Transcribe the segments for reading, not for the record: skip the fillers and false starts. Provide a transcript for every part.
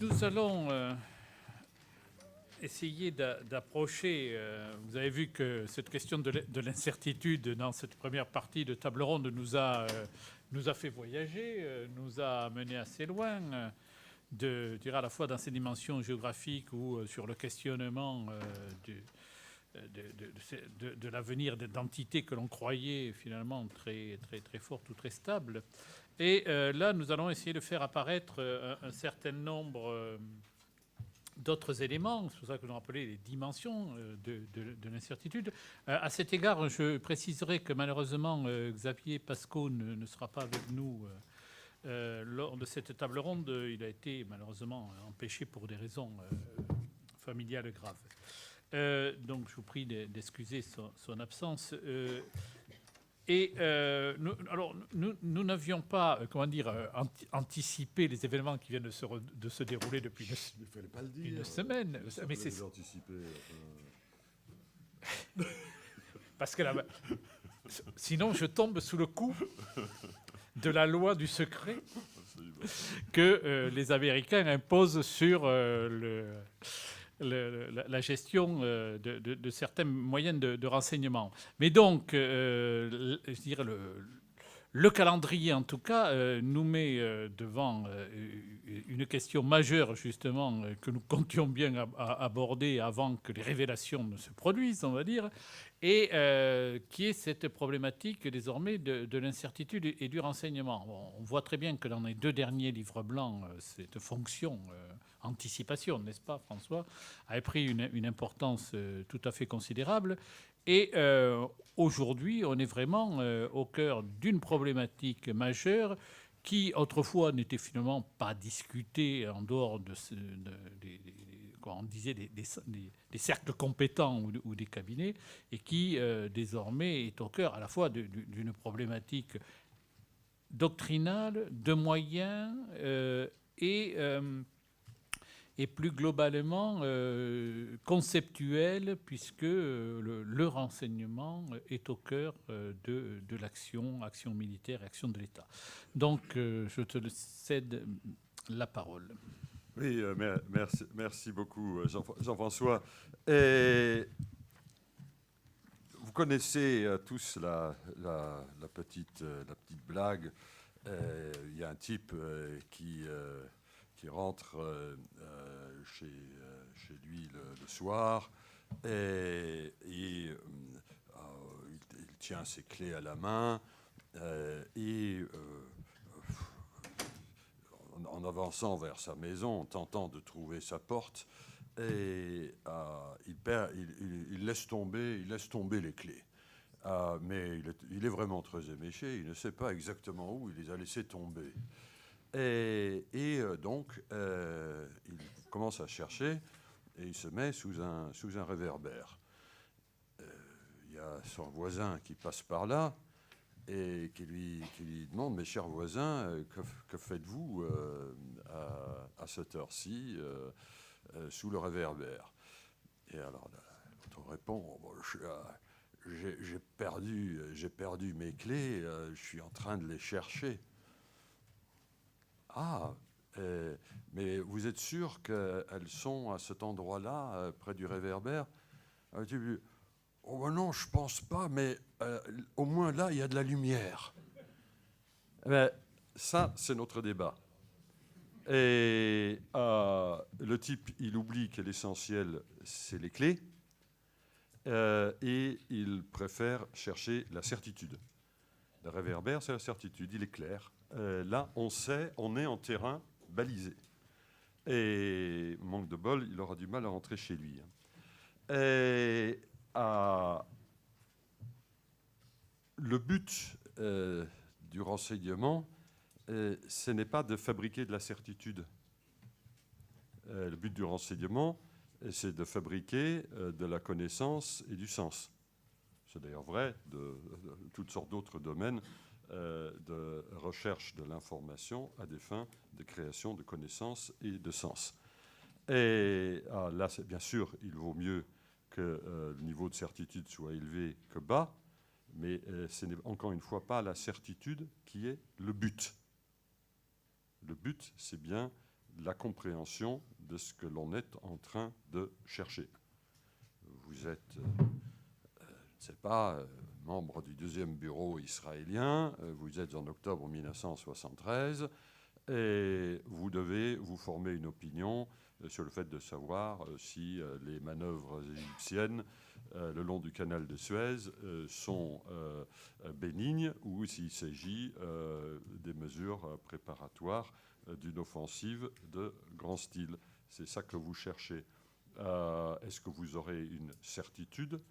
Nous allons essayer d'approcher. Vous avez vu que cette question de l'incertitude dans cette première partie de table ronde nous a fait voyager, nous a mené assez loin, je dirais à la fois dans ses dimensions géographiques ou sur le questionnement de l'avenir d'entités que l'on croyait finalement très, très, très fortes ou très stables. Et là, nous allons essayer de faire apparaître un certain nombre d'autres éléments. C'est pour ça que nous appelons les dimensions de l'incertitude. À cet égard, je préciserai que malheureusement, Xavier Pasco ne sera pas avec nous lors de cette table ronde. Il a été malheureusement empêché pour des raisons familiales graves. Donc je vous prie d'excuser son absence. Nous n'avions pas, anticipé les événements qui viennent de se dérouler depuis une semaine. Mais c'est anticipé. Parce que sinon, je tombe sous le coup de la loi du secret que les Américains imposent sur la gestion de certains moyens de renseignement. Mais donc, je dirais le calendrier, en tout cas, nous met devant une question majeure, justement, que nous comptions bien aborder avant que les révélations ne se produisent, on va dire, et qui est cette problématique, désormais, de l'incertitude et du renseignement. Bon, on voit très bien que dans les deux derniers livres blancs, cette fonction anticipation, n'est-ce pas, François, avait pris une importance tout à fait considérable. Et aujourd'hui, on est vraiment au cœur d'une problématique majeure qui, autrefois, n'était finalement pas discutée en dehors on disait des cercles compétents ou des cabinets, et qui, désormais, est au cœur à la fois d'une problématique doctrinale, de moyens et plus globalement conceptuel, puisque le renseignement est au cœur de l'action militaire, action de l'État. Donc, je te cède la parole. Oui, merci beaucoup, Jean-François. Et vous connaissez tous la petite blague. Il y a un type qui rentre chez lui le soir et il tient ses clés à la main en avançant vers sa maison, en tentant de trouver sa porte, et il laisse tomber les clés. Mais il est vraiment très éméché, il ne sait pas exactement où il les a laissées tomber. Donc, il commence à chercher et il se met sous un réverbère. Il y a son voisin qui passe par là et qui lui demande « Mais cher voisin, que faites-vous à cette heure-ci sous le réverbère ?» Et alors l'autre répond « J'ai perdu mes clés, je suis en train de les chercher. » « Ah, mais vous êtes sûr qu'elles sont à cet endroit-là, près du réverbère ?» « Oh ben non, je pense pas, mais au moins là, il y a de la lumière. » Ça, c'est notre débat. Et le type, il oublie que l'essentiel, c'est les clés, et il préfère chercher la certitude. Le réverbère, c'est la certitude, il est clair. Là, on sait, on est en terrain balisé. Et manque de bol, il aura du mal à rentrer chez lui. Le but du renseignement, ce n'est pas de fabriquer de la certitude. Le but du renseignement, c'est de fabriquer de la connaissance et du sens. C'est d'ailleurs vrai de toutes sortes d'autres domaines de recherche de l'information à des fins de création de connaissances et de sens. Et là, bien sûr, il vaut mieux que le niveau de certitude soit élevé que bas, mais ce n'est encore une fois pas la certitude qui est le but. Le but, c'est bien la compréhension de ce que l'on est en train de chercher. Vous êtes, je ne sais pas, membre du 2e bureau israélien, vous êtes en octobre 1973, et vous devez vous former une opinion sur le fait de savoir si les manœuvres égyptiennes le long du canal de Suez sont bénignes ou s'il s'agit des mesures préparatoires d'une offensive de grand style. C'est ça que vous cherchez. Est-ce que vous aurez une certitude?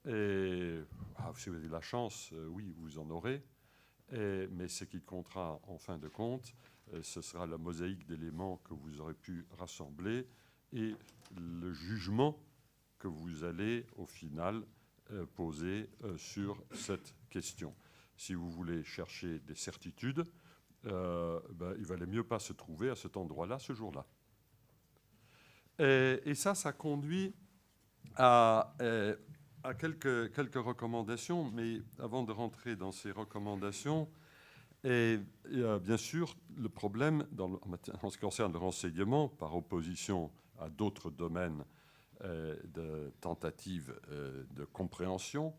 Et si vous avez de la chance, oui, vous en aurez. Mais ce qui comptera en fin de compte, ce sera la mosaïque d'éléments que vous aurez pu rassembler et le jugement que vous allez au final poser sur cette question. Si vous voulez chercher des certitudes, il valait mieux pas se trouver à cet endroit-là ce jour-là. Et ça conduit à quelques recommandations, mais avant de rentrer dans ces recommandations, bien sûr, le problème en ce qui concerne le renseignement, par opposition à d'autres domaines de tentatives de compréhension,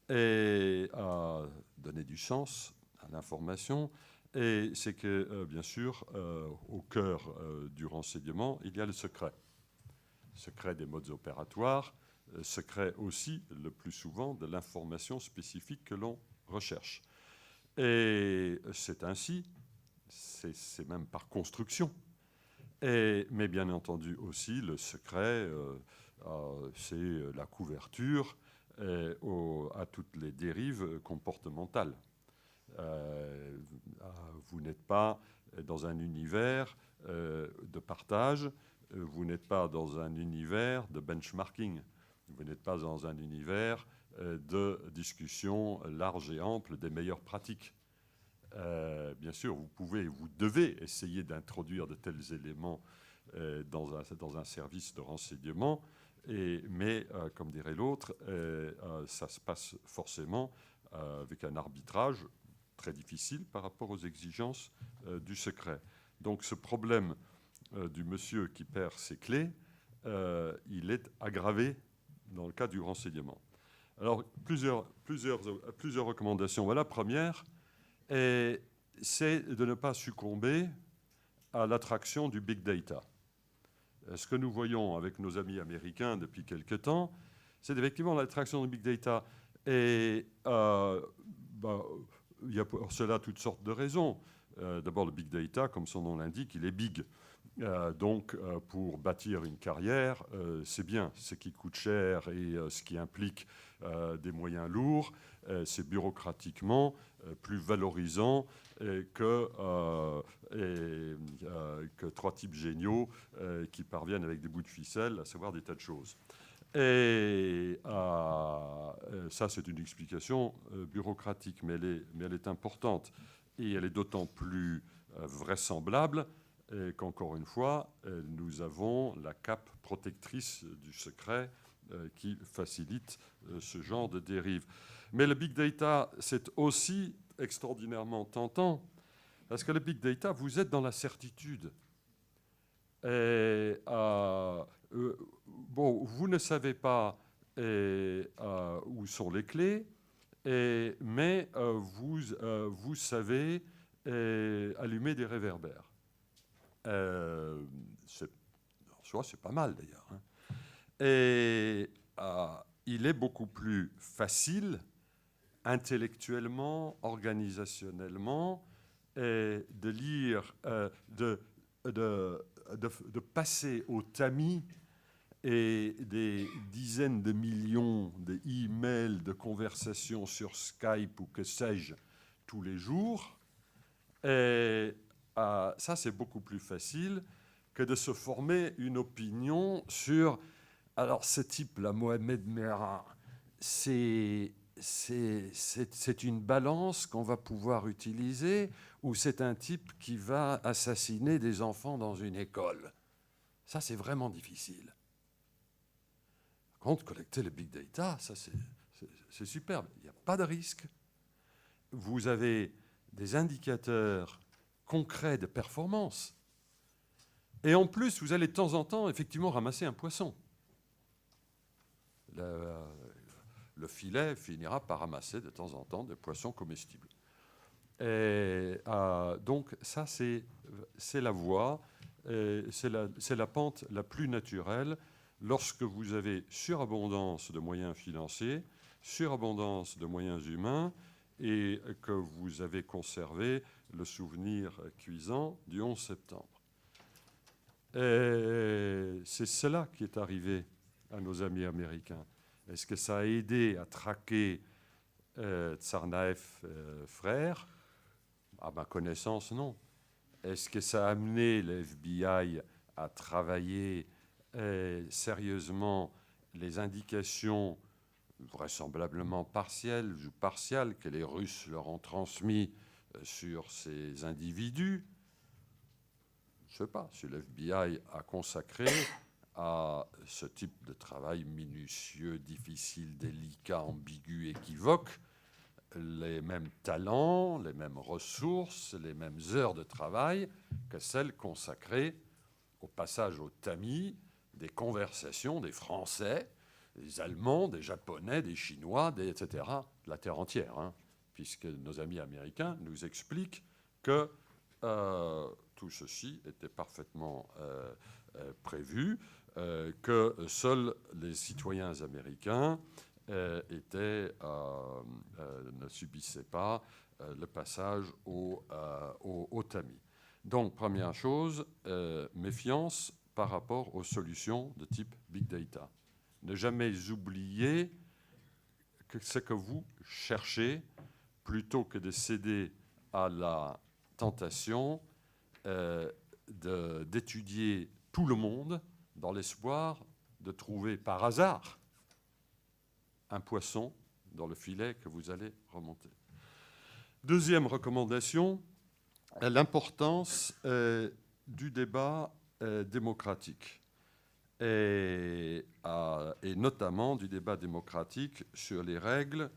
et à donner du sens à l'information, et c'est que, bien sûr, au cœur du renseignement, il y a le secret. Secret des modes opératoires, secret aussi, le plus souvent, de l'information spécifique que l'on recherche. Et c'est ainsi, c'est même par construction. Mais bien entendu aussi, le secret, c'est la couverture à toutes les dérives comportementales. Vous n'êtes pas dans un univers de partage, vous n'êtes pas dans un univers de benchmarking, vous n'êtes pas dans un univers de discussion large et ample des meilleures pratiques. Bien sûr, vous devez essayer d'introduire de tels éléments dans un service de renseignement, mais comme dirait l'autre, ça se passe forcément avec un arbitrage très difficile par rapport aux exigences du secret. Donc ce problème du monsieur qui perd ses clés, il est aggravé dans le cas du renseignement. Alors, plusieurs recommandations. Voilà, première, c'est de ne pas succomber à l'attraction du big data. Ce que nous voyons avec nos amis américains depuis quelque temps, c'est effectivement l'attraction du big data. Et il y a pour cela toutes sortes de raisons. D'abord, le big data, comme son nom l'indique, il est big. Donc, pour bâtir une carrière, c'est bien. Ce qui coûte cher et ce qui implique des moyens lourds, c'est bureaucratiquement plus valorisant que trois types géniaux qui parviennent avec des bouts de ficelle à savoir des tas de choses. Et ça, c'est une explication bureaucratique, mais elle est importante. Et elle est d'autant plus vraisemblable qu'encore une fois, nous avons la cape protectrice du secret qui facilite ce genre de dérive. Mais le big data, c'est aussi extraordinairement tentant, parce que le big data, vous êtes dans la certitude. Vous ne savez pas où sont les clés, mais vous savez allumer des réverbères. En soi, c'est pas mal d'ailleurs. Hein. Et il est beaucoup plus facile, intellectuellement, organisationnellement, de lire, de passer au tamis et des dizaines de millions d'emails, de conversations sur Skype ou que sais-je tous les jours. Et ça, c'est beaucoup plus facile que de se former une opinion sur... Alors, ce type-là, Mohamed Merah, c'est une balance qu'on va pouvoir utiliser ou c'est un type qui va assassiner des enfants dans une école? Ça, c'est vraiment difficile. Par contre, collecter le big data, ça, c'est superbe. Il n'y a pas de risque. Vous avez des indicateurs concrets de performance. Et en plus, vous allez de temps en temps, effectivement, ramasser un poisson. Le filet finira par ramasser de temps en temps des poissons comestibles. Et, donc ça, c'est la voie, c'est la pente la plus naturelle lorsque vous avez surabondance de moyens financiers, surabondance de moyens humains, et que vous avez conservé le souvenir cuisant du 11 septembre. Et c'est cela qui est arrivé à nos amis américains. Est-ce que ça a aidé à traquer Tsarnaev frère? À ma connaissance, non. Est-ce que ça a amené le FBI à travailler sérieusement les indications vraisemblablement partielles que les Russes leur ont transmises sur ces individus? Je ne sais pas si le FBI a consacré à ce type de travail minutieux, difficile, délicat, ambigu, équivoque, les mêmes talents, les mêmes ressources, les mêmes heures de travail que celles consacrées au passage au tamis des conversations des Français, des Allemands, des Japonais, des Chinois, etc., de la terre entière, hein, puisque nos amis américains nous expliquent que tout ceci était parfaitement prévu, que seuls les citoyens américains ne subissaient pas le passage au tamis. Donc, première chose, méfiance par rapport aux solutions de type Big Data. Ne jamais oublier que ce que vous cherchez, plutôt que de céder à la tentation d'étudier tout le monde dans l'espoir de trouver par hasard un poisson dans le filet que vous allez remonter. Deuxième recommandation, l'importance du débat démocratique et notamment du débat démocratique sur les règles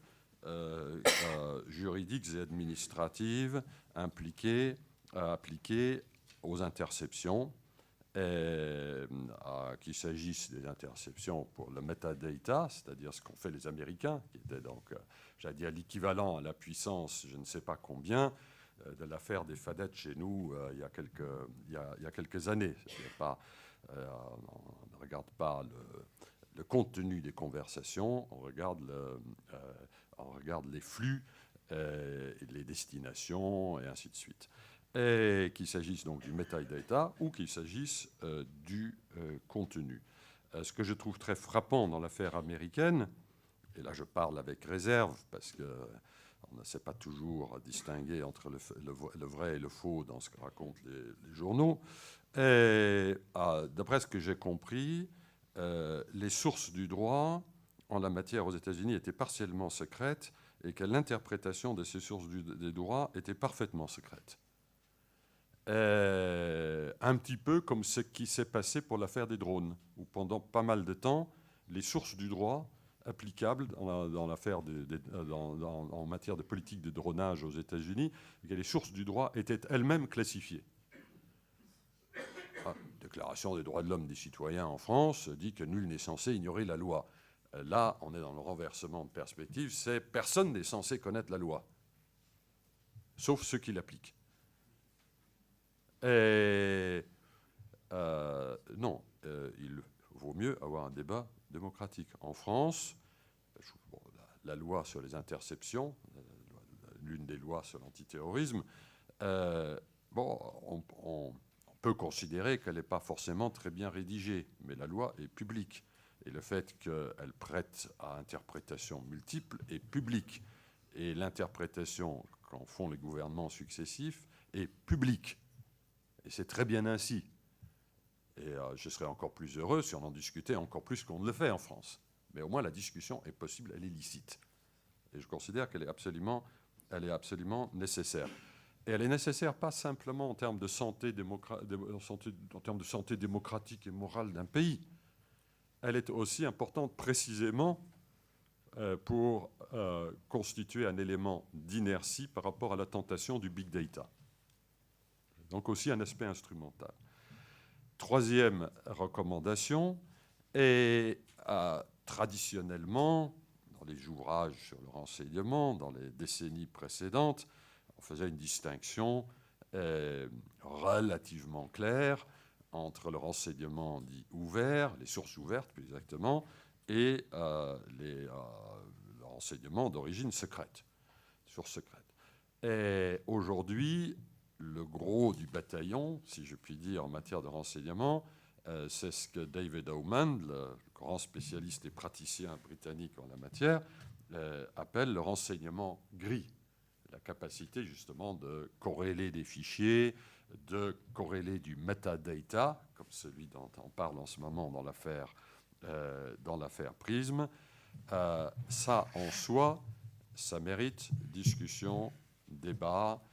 juridiques et administratives appliquées aux interceptions, qu'il s'agisse des interceptions pour le metadata, c'est-à-dire ce qu'ont fait les Américains, qui était donc, j'allais dire, l'équivalent à la puissance, je ne sais pas combien, de l'affaire des fadettes chez nous il y a quelques années. On ne regarde pas le contenu des conversations, on regarde les flux, les destinations, et ainsi de suite. Et qu'il s'agisse donc du metadata ou qu'il s'agisse du contenu. Ce que je trouve très frappant dans l'affaire américaine, et là je parle avec réserve parce qu'on ne sait pas toujours distinguer entre le vrai et le faux dans ce que racontent les journaux, d'après ce que j'ai compris, les sources du droit en la matière aux États-Unis étaient partiellement secrètes et que l'interprétation de ces sources des droits était parfaitement secrète. Un petit peu comme ce qui s'est passé pour l'affaire des drones, où pendant pas mal de temps, les sources du droit applicables en matière de politique de dronage aux États-Unis, les sources du droit étaient elles-mêmes classifiées. La Déclaration des droits de l'homme des citoyens en France dit que nul n'est censé ignorer la loi. Là, on est dans le renversement de perspective, c'est personne n'est censé connaître la loi, sauf ceux qui l'appliquent. Et non, il vaut mieux avoir un débat démocratique. En France, la loi sur les interceptions, l'une des lois sur l'antiterrorisme, on peut considérer qu'elle n'est pas forcément très bien rédigée, mais la loi est publique. Et le fait qu'elle prête à interprétation multiple est publique. Et l'interprétation qu'en font les gouvernements successifs est publique. Et c'est très bien ainsi. Et je serais encore plus heureux si on en discutait encore plus qu'on ne le fait en France. Mais au moins la discussion est possible, elle est licite. Et je considère qu'elle est absolument nécessaire. Et elle est nécessaire pas simplement en termes de santé démocratique et morale d'un pays. Elle est aussi importante précisément pour constituer un élément d'inertie par rapport à la tentation du big data. Donc aussi un aspect instrumental. Troisième recommandation, et traditionnellement, dans les ouvrages sur le renseignement, dans les décennies précédentes, on faisait une distinction relativement claire entre le renseignement dit ouvert, les sources ouvertes plus exactement, et le renseignement d'origine secrète, source secrète. Et aujourd'hui, le gros du bataillon, si je puis dire, en matière de renseignement, c'est ce que David Howman, le grand spécialiste et praticien britannique en la matière, appelle le renseignement gris. La capacité justement de corréler des fichiers, de corréler du metadata, comme celui dont on parle en ce moment dans l'affaire Prism. Ça, en soi, ça mérite discussion, débat,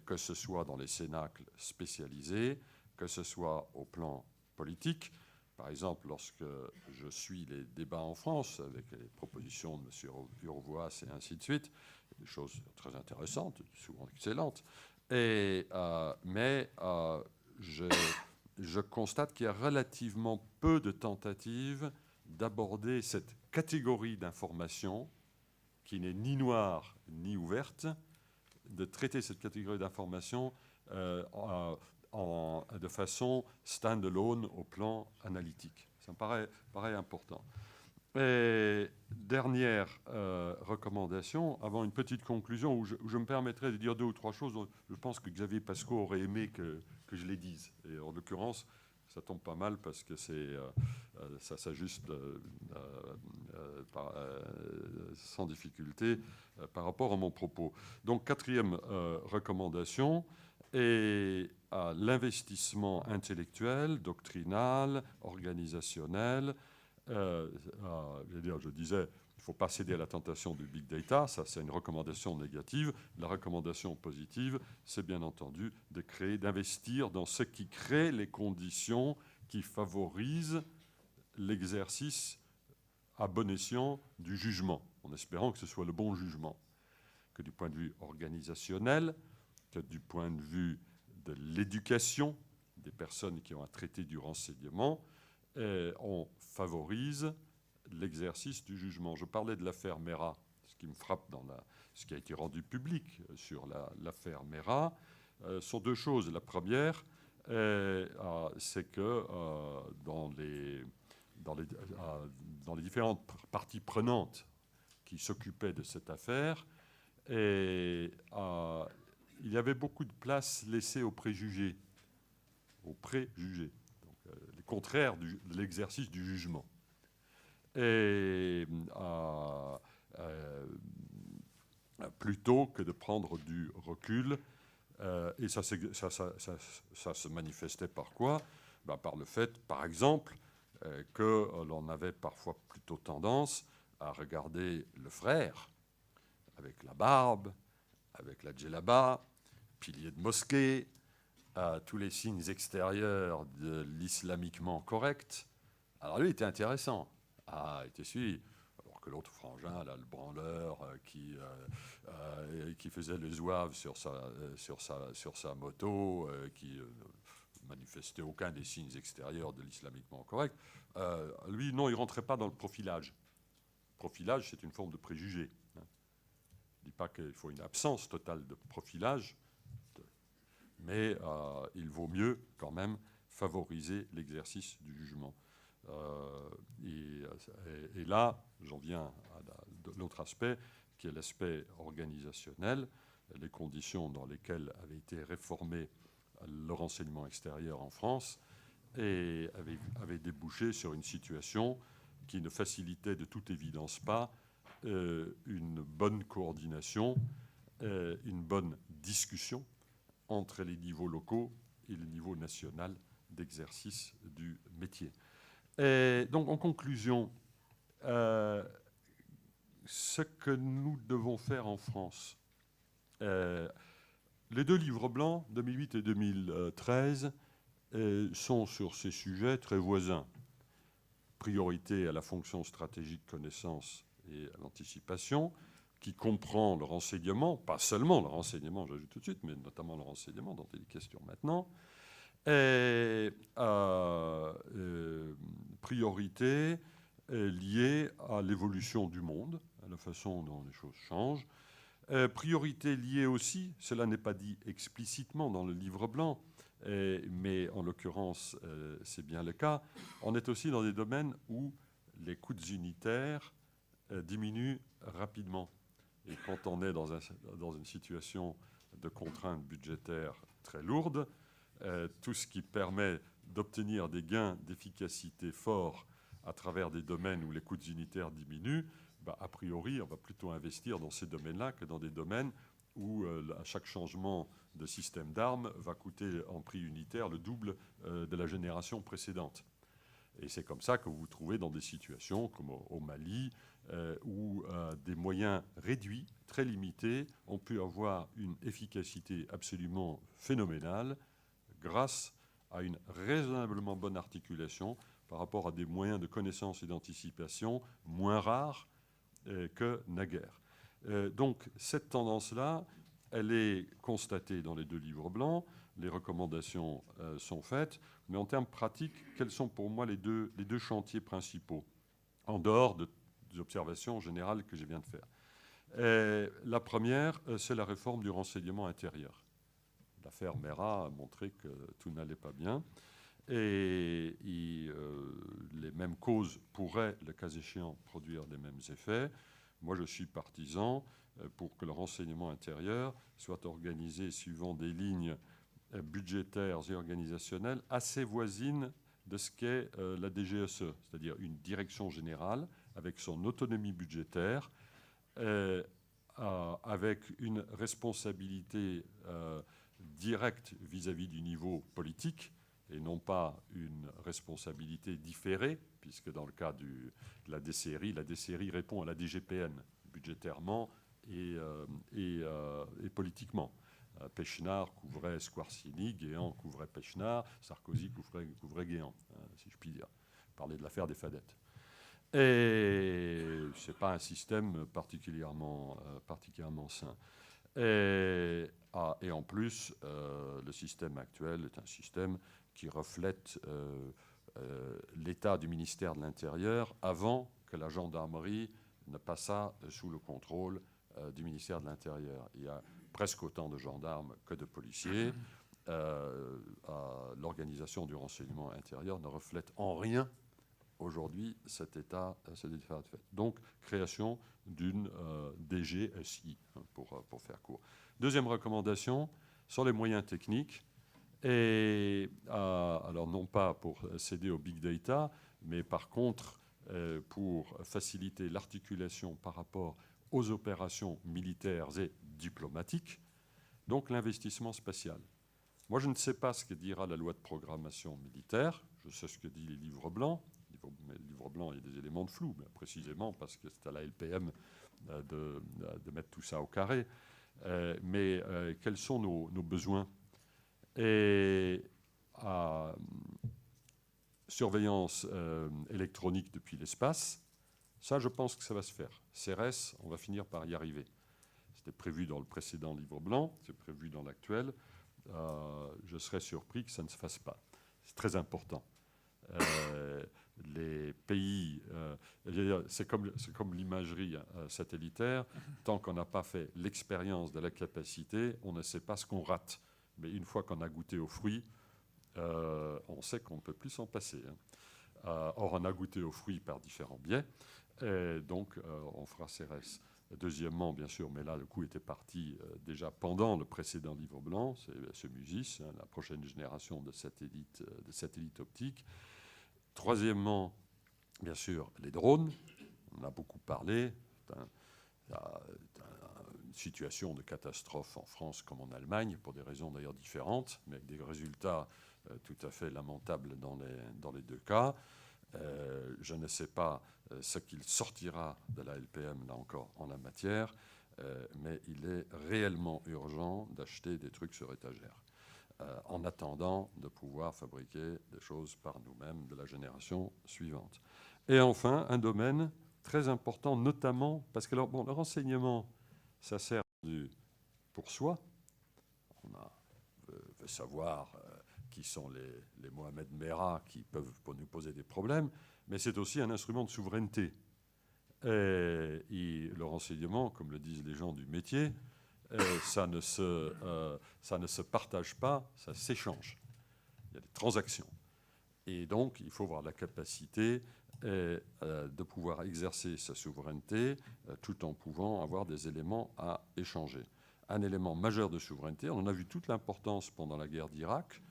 que ce soit dans les cénacles spécialisés, que ce soit au plan politique. Par exemple, lorsque je suis les débats en France, avec les propositions de M. Uruvoas et ainsi de suite, des choses très intéressantes, souvent excellentes, mais je constate qu'il y a relativement peu de tentatives d'aborder cette catégorie d'informations qui n'est ni noire ni ouverte, de traiter cette catégorie d'informations de façon stand-alone au plan analytique. Ça me paraît important. Et dernière recommandation, avant une petite conclusion où je me permettrai de dire 2 ou 3 choses dont je pense que Xavier Pascaud aurait aimé que je les dise. Et en l'occurrence, ça tombe pas mal parce que ça s'ajuste sans difficulté par rapport à mon propos. Donc, quatrième recommandation est l'investissement intellectuel, doctrinal, organisationnel. Je disais, il ne faut pas céder à la tentation du big data, ça c'est une recommandation négative. La recommandation positive, c'est bien entendu d'investir dans ce qui crée les conditions qui favorisent l'exercice à bon escient du jugement, en espérant que ce soit le bon jugement, que du point de vue organisationnel, que du point de vue de l'éducation des personnes qui ont à traiter du renseignement, on favorise l'exercice du jugement. Je parlais de l'affaire Mera. Ce qui me frappe dans ce qui a été rendu public sur l'affaire Mera sont 2 choses. La première, c'est que dans les différentes parties prenantes qui s'occupaient de cette affaire, il y avait beaucoup de place laissée aux préjugés. Les contraires de l'exercice du jugement. Et plutôt que de prendre du recul, et ça se manifestait par quoi ? Par le fait, par exemple, que l'on avait parfois plutôt tendance à regarder le frère avec la barbe, avec la djellaba, pilier de mosquée, tous les signes extérieurs de l'islamiquement correct. Alors lui, il était intéressant. Il était suivi. Alors que l'autre frangin, là, le branleur, qui faisait le zouave sur sa moto, qui manifestait aucun des signes extérieurs de l'islamiquement correct, lui, non, il ne rentrait pas dans le profilage. Le profilage, c'est une forme de préjugé. Je ne dis pas qu'il faut une absence totale de profilage, mais il vaut mieux quand même favoriser l'exercice du jugement. Et là, j'en viens à l'autre aspect, qui est l'aspect organisationnel, les conditions dans lesquelles avait été réformé le renseignement extérieur en France, et avait débouché sur une situation qui ne facilitait de toute évidence pas une bonne coordination, une bonne discussion entre les niveaux locaux et le niveau national d'exercice du métier. Et donc, en conclusion, ce que nous devons faire en France, les 2 livres blancs, 2008 et 2013, sont sur ces sujets très voisins. Priorité à la fonction stratégique connaissance et à l'anticipation, qui comprend le renseignement, pas seulement le renseignement, j'ajoute tout de suite, mais notamment le renseignement dont il est question maintenant, Et priorité liée à l'évolution du monde, à la façon dont les choses changent. Priorité liée aussi, cela n'est pas dit explicitement dans le livre blanc, mais en l'occurrence, c'est bien le cas, on est aussi dans des domaines où les coûts unitaires diminuent rapidement. Et quand on est dans une situation de contrainte budgétaire très lourde, tout ce qui permet d'obtenir des gains d'efficacité forts à travers des domaines où les coûts unitaires diminuent, a priori, on va plutôt investir dans ces domaines-là que dans des domaines où à chaque changement de système d'armes va coûter en prix unitaire le double de la génération précédente. Et c'est comme ça que vous vous trouvez dans des situations comme au Mali, où des moyens réduits, très limités, ont pu avoir une efficacité absolument phénoménale grâce à une raisonnablement bonne articulation par rapport à des moyens de connaissance et d'anticipation moins rares que naguère. Donc cette tendance-là, elle est constatée dans les deux livres blancs, les recommandations sont faites, mais en termes pratiques, quels sont pour moi les deux chantiers principaux, en dehors des observations générales que je viens de faire. La première, c'est la réforme du renseignement intérieur. L'affaire Mera a montré que tout n'allait pas bien. Et les mêmes causes pourraient, le cas échéant, produire les mêmes effets. Moi, je suis partisan pour que le renseignement intérieur soit organisé suivant des lignes budgétaires et organisationnelles assez voisines de ce qu'est la DGSE, c'est-à-dire une direction générale avec son autonomie budgétaire, avec une responsabilité directe vis-à-vis du niveau politique, et non pas une responsabilité différée, puisque dans le cas de la DCRI répond à la DGPN, budgétairement et politiquement. Péchenard couvrait Squarcini, Guéant couvrait Péchenard, Sarkozy couvrait Guéant, si je puis dire. Parler de l'affaire des Fadettes. Et ce n'est pas un système particulièrement sain. Et en plus, le système actuel est un système qui reflète l'état du ministère de l'Intérieur avant que la gendarmerie ne passât sous le contrôle du ministère de l'Intérieur. Il y a presque autant de gendarmes que de policiers. L'organisation du renseignement intérieur ne reflète en rien aujourd'hui cet état de fait. Donc, création d'une DGSI, pour faire court. Deuxième recommandation, sur les moyens techniques. Et alors, non pas pour céder au big data, mais par contre, pour faciliter l'articulation par rapport aux opérations militaires et diplomatiques, donc l'investissement spatial. Moi, je ne sais pas ce que dira la loi de programmation militaire, je sais ce que dit les livres blancs. Mais le livre blanc, il y a des éléments de flou, précisément parce que c'est à la LPM de mettre tout ça au carré. Mais quels sont nos besoins? Et surveillance électronique depuis l'espace, ça, je pense que ça va se faire. CRS, on va finir par y arriver. C'était prévu dans le précédent livre blanc, c'est prévu dans l'actuel. Je serais surpris que ça ne se fasse pas. C'est très important. Les pays, c'est comme l'imagerie satellitaire, tant qu'on n'a pas fait l'expérience de la capacité, on ne sait pas ce qu'on rate. Mais une fois qu'on a goûté aux fruits, on sait qu'on ne peut plus s'en passer. Or, on a goûté aux fruits par différents biais, et donc on fera CRS. Deuxièmement, bien sûr, mais là, le coup était parti déjà pendant le précédent livre blanc, c'est ce MUSIS, la prochaine génération de satellites optiques. Troisièmement, bien sûr, les drones. On a beaucoup parlé. Une situation de catastrophe en France comme en Allemagne, pour des raisons d'ailleurs différentes, mais avec des résultats tout à fait lamentables dans les deux cas. Je ne sais pas ce qu'il sortira de la LPM, là encore, en la matière, mais il est réellement urgent d'acheter des trucs sur étagère, en attendant de pouvoir fabriquer des choses par nous-mêmes de la génération suivante. Et enfin, un domaine très important, notamment parce que le renseignement, ça sert pour soi. On veut savoir qui sont les Mohamed Merah, qui peuvent nous poser des problèmes, mais c'est aussi un instrument de souveraineté. Et le renseignement, comme le disent les gens du métier, ça ne se partage pas, ça s'échange. Il y a des transactions. Et donc, il faut avoir la capacité de pouvoir exercer sa souveraineté tout en pouvant avoir des éléments à échanger. Un élément majeur de souveraineté, on en a vu toute l'importance pendant la guerre d'Irak,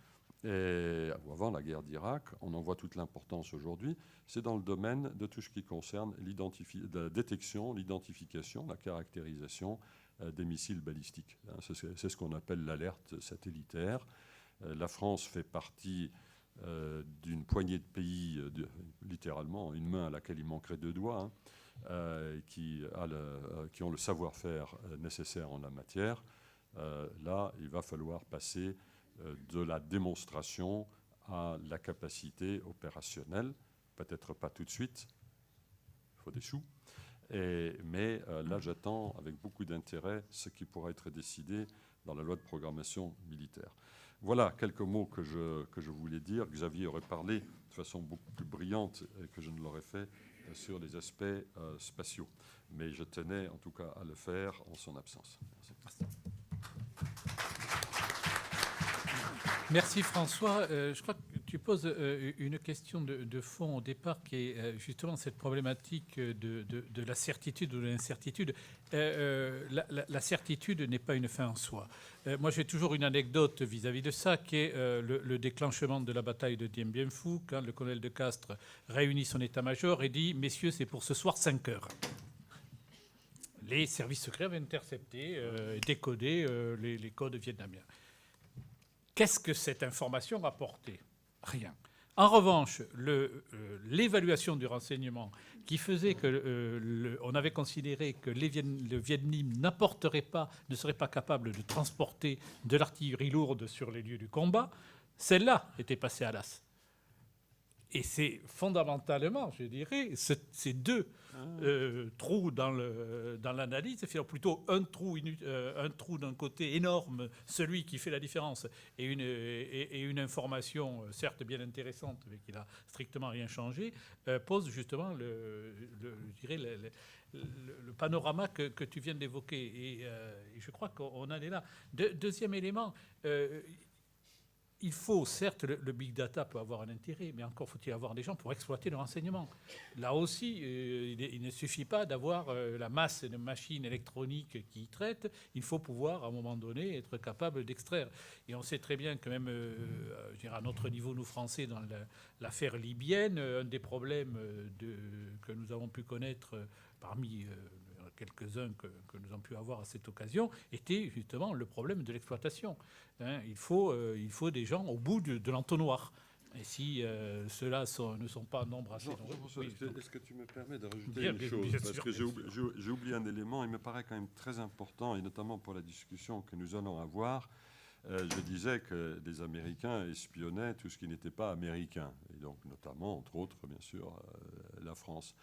ou avant la guerre d'Irak, on en voit toute l'importance aujourd'hui, c'est dans le domaine de tout ce qui concerne la détection, l'identification, la caractérisation des missiles balistiques. C'est ce qu'on appelle l'alerte satellitaire. La France fait partie d'une poignée de pays, littéralement une main à laquelle il manquerait 2 doigts, qui ont le savoir-faire nécessaire en la matière. Là, il va falloir passer de la démonstration à la capacité opérationnelle. Peut-être pas tout de suite, il faut des sous. Mais là, j'attends avec beaucoup d'intérêt ce qui pourra être décidé dans la loi de programmation militaire. Voilà quelques mots que je voulais dire. Xavier aurait parlé de façon beaucoup plus brillante que je ne l'aurais fait sur les aspects spatiaux. Mais je tenais en tout cas à le faire en son absence. Merci. Merci François. Je crois que tu poses une question de fond au départ qui est justement cette problématique de la certitude ou de l'incertitude. La certitude n'est pas une fin en soi. Moi, j'ai toujours une anecdote vis-à-vis de ça, qui est le déclenchement de la bataille de Dien Bien Phu, quand le colonel de Castres réunit son état-major et dit « Messieurs, c'est pour ce soir 5 heures ». Les services secrets avaient intercepté, décodé les codes vietnamiens. Qu'est-ce que cette information rapportait ? Rien. En revanche, l'évaluation du renseignement qui faisait que on avait considéré que le Viet Minh ne serait pas capable de transporter de l'artillerie lourde sur les lieux du combat, celle-là était passée à l'as. Et c'est fondamentalement, je dirais, ces 2 trous dans l'analyse, c'est plutôt un trou d'un côté énorme, celui qui fait la différence, et une information certes bien intéressante, mais qui n'a strictement rien changé, pose justement le panorama que tu viens d'évoquer. Et je crois qu'on en est là. Deuxième élément, il faut, certes, le big data peut avoir un intérêt, mais encore faut-il avoir des gens pour exploiter le renseignement. Là aussi, il ne suffit pas d'avoir la masse de machines électroniques qui y traitent. Il faut pouvoir, à un moment donné, être capable d'extraire. Et on sait très bien que même, je dirais à notre niveau, nous Français, dans l'affaire libyenne, un des problèmes que nous avons pu connaître parmi quelques-uns que nous avons pu avoir à cette occasion, était justement le problème de l'exploitation. Il faut des gens au bout de l'entonnoir. Et si ceux-là ne sont pas en nombre assez nombreux... Est-ce que tu me permets de rajouter une chose ? Parce que j'ai oublié un élément, il me paraît quand même très important, et notamment pour la discussion que nous allons avoir. Je disais que les Américains espionnaient tout ce qui n'était pas américain, et donc notamment, entre autres, bien sûr, la France.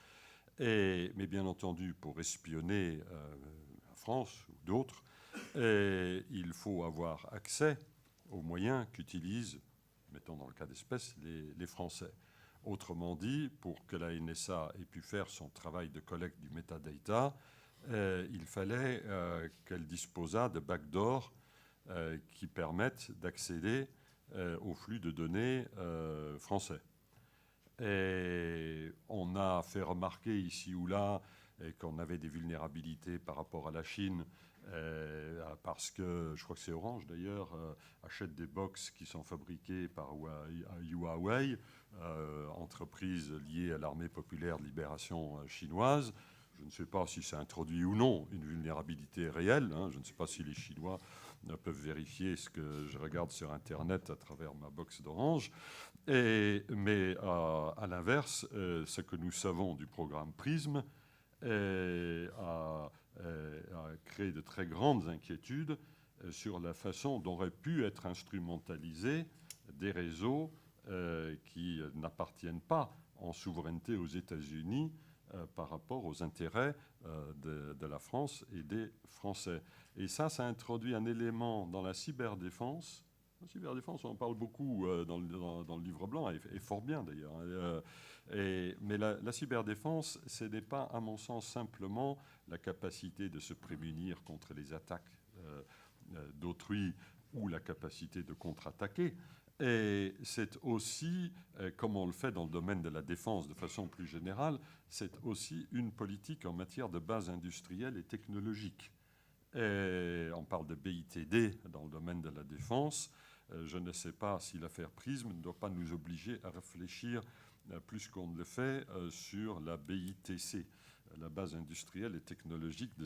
Mais bien entendu, pour espionner la France ou d'autres, il faut avoir accès aux moyens qu'utilisent, mettons dans le cas d'espèce, les Français. Autrement dit, pour que la NSA ait pu faire son travail de collecte du metadata, il fallait qu'elle disposât de backdoors qui permettent d'accéder au flux de données français. Et on a fait remarquer ici ou là qu'on avait des vulnérabilités par rapport à la Chine, parce que, je crois que c'est Orange d'ailleurs, achète des box qui sont fabriquées par Huawei, entreprise liée à l'armée populaire de libération chinoise. Je ne sais pas si ça introduit ou non une vulnérabilité réelle. Je ne sais pas si les Chinois peuvent vérifier ce que je regarde sur Internet à travers ma box d'Orange. Mais à l'inverse, ce que nous savons du programme PRISM a créé de très grandes inquiétudes sur la façon dont auraient pu être instrumentalisés des réseaux qui n'appartiennent pas en souveraineté aux États-Unis par rapport aux intérêts de la France et des Français. Et ça introduit un élément dans la cyberdéfense La cyberdéfense, on en parle beaucoup dans le livre blanc, et fort bien d'ailleurs. Mais la cyberdéfense, ce n'est pas, à mon sens, simplement la capacité de se prémunir contre les attaques d'autrui ou la capacité de contre-attaquer. Et c'est aussi, comme on le fait dans le domaine de la défense de façon plus générale, c'est aussi une politique en matière de base industrielle et technologique. Et on parle de BITD dans le domaine de la défense. Je ne sais pas si l'affaire Prism ne doit pas nous obliger à réfléchir plus qu'on ne le fait sur la BITC, la base industrielle et technologique de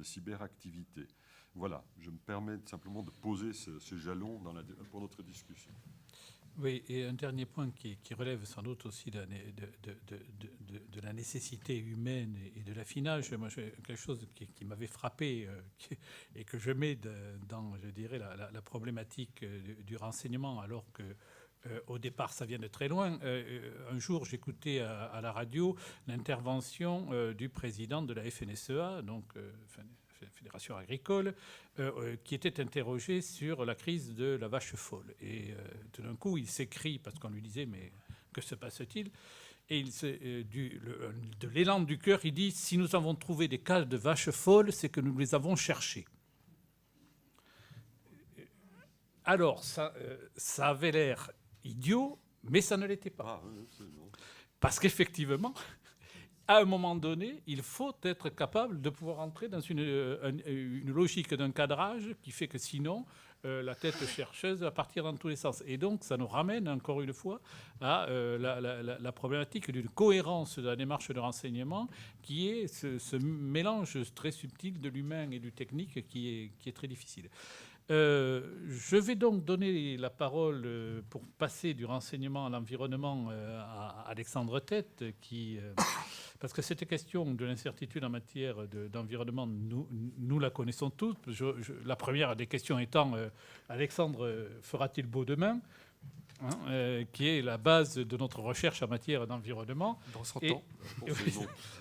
cyberactivité. Voilà, je me permets simplement de poser ce jalon pour notre discussion. Oui, et un dernier point qui relève sans doute aussi de la nécessité humaine et de l'affinage. Moi, quelque chose qui m'avait frappé et que je mets dans, je dirais, la problématique du renseignement, alors que au départ, ça vient de très loin. Un jour, j'écoutais à la radio l'intervention du président de la FNSEA, donc Fédération agricole, qui était interrogé sur la crise de la vache folle. Et tout d'un coup, il s'écrie, parce qu'on lui disait, mais que se passe-t-il ? Et de l'élan du cœur, il dit, si nous avons trouvé des cas de vaches folles, c'est que nous les avons cherchés. Alors, ça avait l'air idiot, mais ça ne l'était pas. Parce qu'effectivement, à un moment donné, il faut être capable de pouvoir entrer dans une logique d'un cadrage qui fait que sinon, la tête chercheuse va partir dans tous les sens. Et donc, ça nous ramène encore une fois à la problématique d'une cohérence de la démarche de renseignement qui est ce mélange très subtil de l'humain et du technique qui est très difficile. Je vais donc donner la parole pour passer du renseignement à l'environnement à Alexandre Tête, parce que cette question de l'incertitude en matière d'environnement, nous la connaissons toutes. La première des questions étant, Alexandre fera-t-il beau demain, qui est la base de notre recherche en matière d'environnement. Dans 100 ans.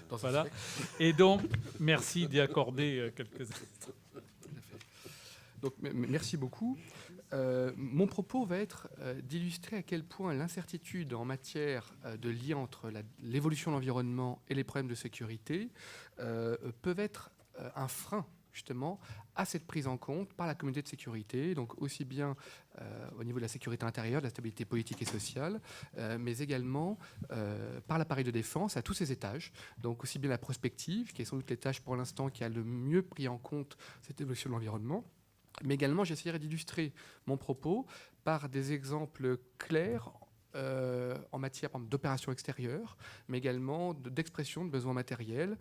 Voilà. Et donc, merci d'y accorder quelques instants. Donc, merci beaucoup. Mon propos va être d'illustrer à quel point l'incertitude en matière de lien entre l'évolution de l'environnement et les problèmes de sécurité peuvent être un frein justement à cette prise en compte par la communauté de sécurité, donc aussi bien au niveau de la sécurité intérieure, de la stabilité politique et sociale, mais également par l'appareil de défense à tous ses étages, donc aussi bien la prospective, qui est sans doute l'étage pour l'instant qui a le mieux pris en compte cette évolution de l'environnement, mais également j'essaierai d'illustrer mon propos par des exemples clairs en matière d'opérations extérieures, mais également d'expression de besoins matériels,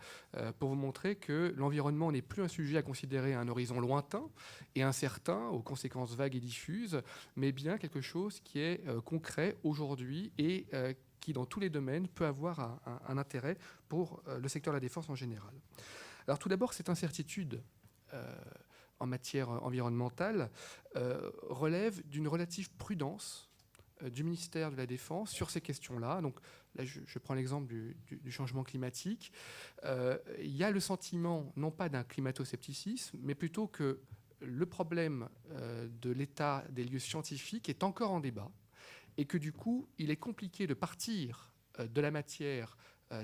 pour vous montrer que l'environnement n'est plus un sujet à considérer à un horizon lointain et incertain, aux conséquences vagues et diffuses, mais bien quelque chose qui est concret aujourd'hui et qui, dans tous les domaines, peut avoir un intérêt pour le secteur de la défense en général. Alors tout d'abord, cette incertitude en matière environnementale relève d'une relative prudence du ministère de la Défense sur ces questions-là. Donc là, je prends l'exemple du changement climatique. Il y a le sentiment, non pas d'un climato-scepticisme, mais plutôt que le problème de l'état des lieux scientifiques est encore en débat et que du coup, il est compliqué de partir de la matière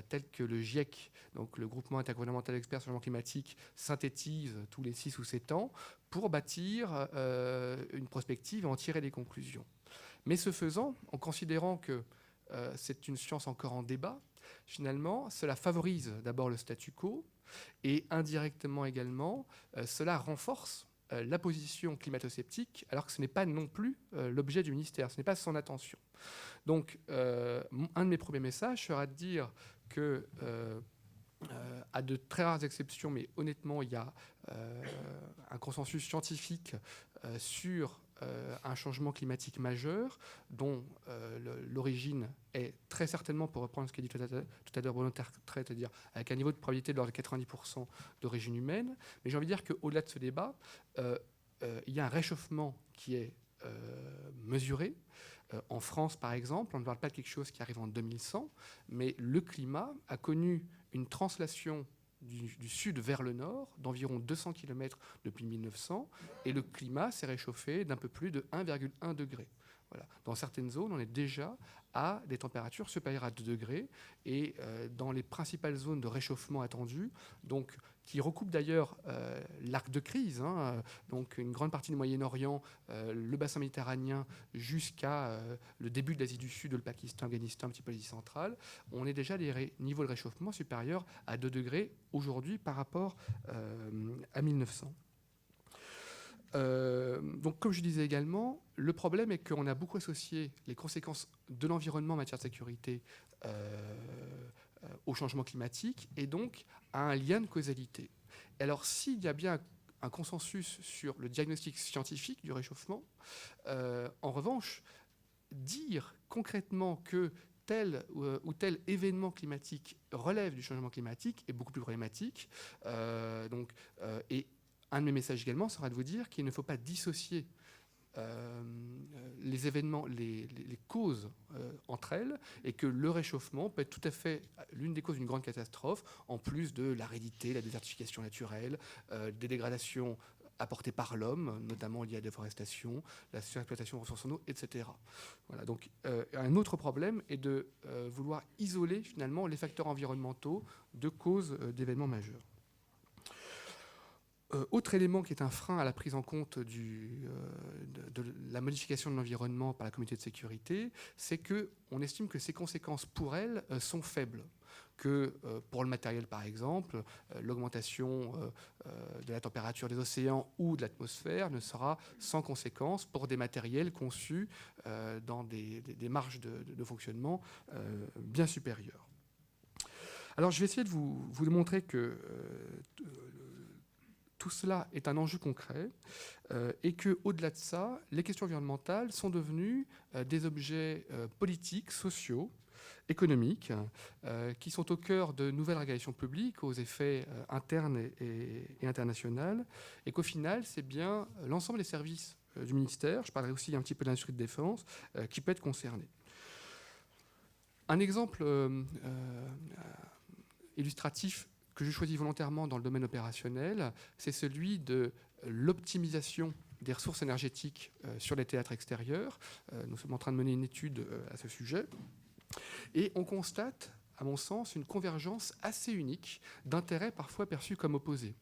telle que le GIEC, donc le groupement intergouvernemental d'experts sur le changement climatique, synthétise tous les 6 ou 7 ans pour bâtir une prospective et en tirer des conclusions. Mais ce faisant, en considérant que c'est une science encore en débat, finalement, cela favorise d'abord le statu quo et indirectement également, cela renforce la position climato-sceptique, alors que ce n'est pas non plus l'objet du ministère, ce n'est pas son attention. Donc, un de mes premiers messages sera de dire que, à de très rares exceptions, mais honnêtement, il y a un consensus scientifique sur un changement climatique majeur dont l'origine est très certainement, pour reprendre ce qu'a dit tout à l'heure Bruno Tertrais, c'est-à-dire avec un niveau de probabilité de l'ordre de 90% d'origine humaine. Mais j'ai envie de dire qu'au-delà de ce débat, il y a un réchauffement qui est mesuré. En France, par exemple, on ne parle pas de quelque chose qui arrive en 2100, mais le climat a connu une translation du sud vers le nord d'environ 200 km depuis 1900, et le climat s'est réchauffé d'un peu plus de 1,1 degré. Voilà. Dans certaines zones, on est déjà à des températures supérieures à 2 degrés, et dans les principales zones de réchauffement attendues, donc, qui recoupent d'ailleurs l'arc de crise, donc une grande partie du Moyen-Orient, le bassin méditerranéen, jusqu'à le début de l'Asie du Sud, le Pakistan, l'Afghanistan, un petit peu l'Asie centrale, on est déjà à des niveaux de réchauffement supérieurs à 2 degrés aujourd'hui par rapport à 1900. Donc, comme je disais également, le problème est qu'on a beaucoup associé les conséquences de l'environnement en matière de sécurité au changement climatique, et donc à un lien de causalité. Et alors, s'il y a bien un consensus sur le diagnostic scientifique du réchauffement, en revanche, dire concrètement que tel ou tel événement climatique relève du changement climatique est beaucoup plus problématique. Et un de mes messages également sera de vous dire qu'il ne faut pas dissocier les événements, les causes entre elles, et que le réchauffement peut être tout à fait l'une des causes d'une grande catastrophe, en plus de l'aridité, la désertification naturelle, des dégradations apportées par l'homme, notamment liées à la déforestation, la surexploitation de ressources en eau, etc. Voilà, donc un autre problème est de vouloir isoler finalement les facteurs environnementaux de causes d'événements majeurs. Autre élément qui est un frein à la prise en compte de la modification de l'environnement par la communauté de sécurité, c'est qu'on estime que ces conséquences pour elles sont faibles. Que pour le matériel, par exemple, l'augmentation de la température des océans ou de l'atmosphère ne sera sans conséquence pour des matériels conçus dans des marges de fonctionnement bien supérieures. Alors, je vais essayer de vous montrer que tout cela est un enjeu concret et qu'au-delà de ça, les questions environnementales sont devenues des objets politiques, sociaux, économiques, qui sont au cœur de nouvelles régulations publiques aux effets internes et internationaux, et qu'au final, c'est bien l'ensemble des services du ministère, je parlerai aussi un petit peu de l'industrie de défense, qui peut être concerné. Un exemple illustratif que j'ai choisi volontairement dans le domaine opérationnel, c'est celui de l'optimisation des ressources énergétiques sur les théâtres extérieurs. Nous sommes en train de mener une étude à ce sujet. Et on constate, à mon sens, une convergence assez unique d'intérêts parfois perçus comme opposés.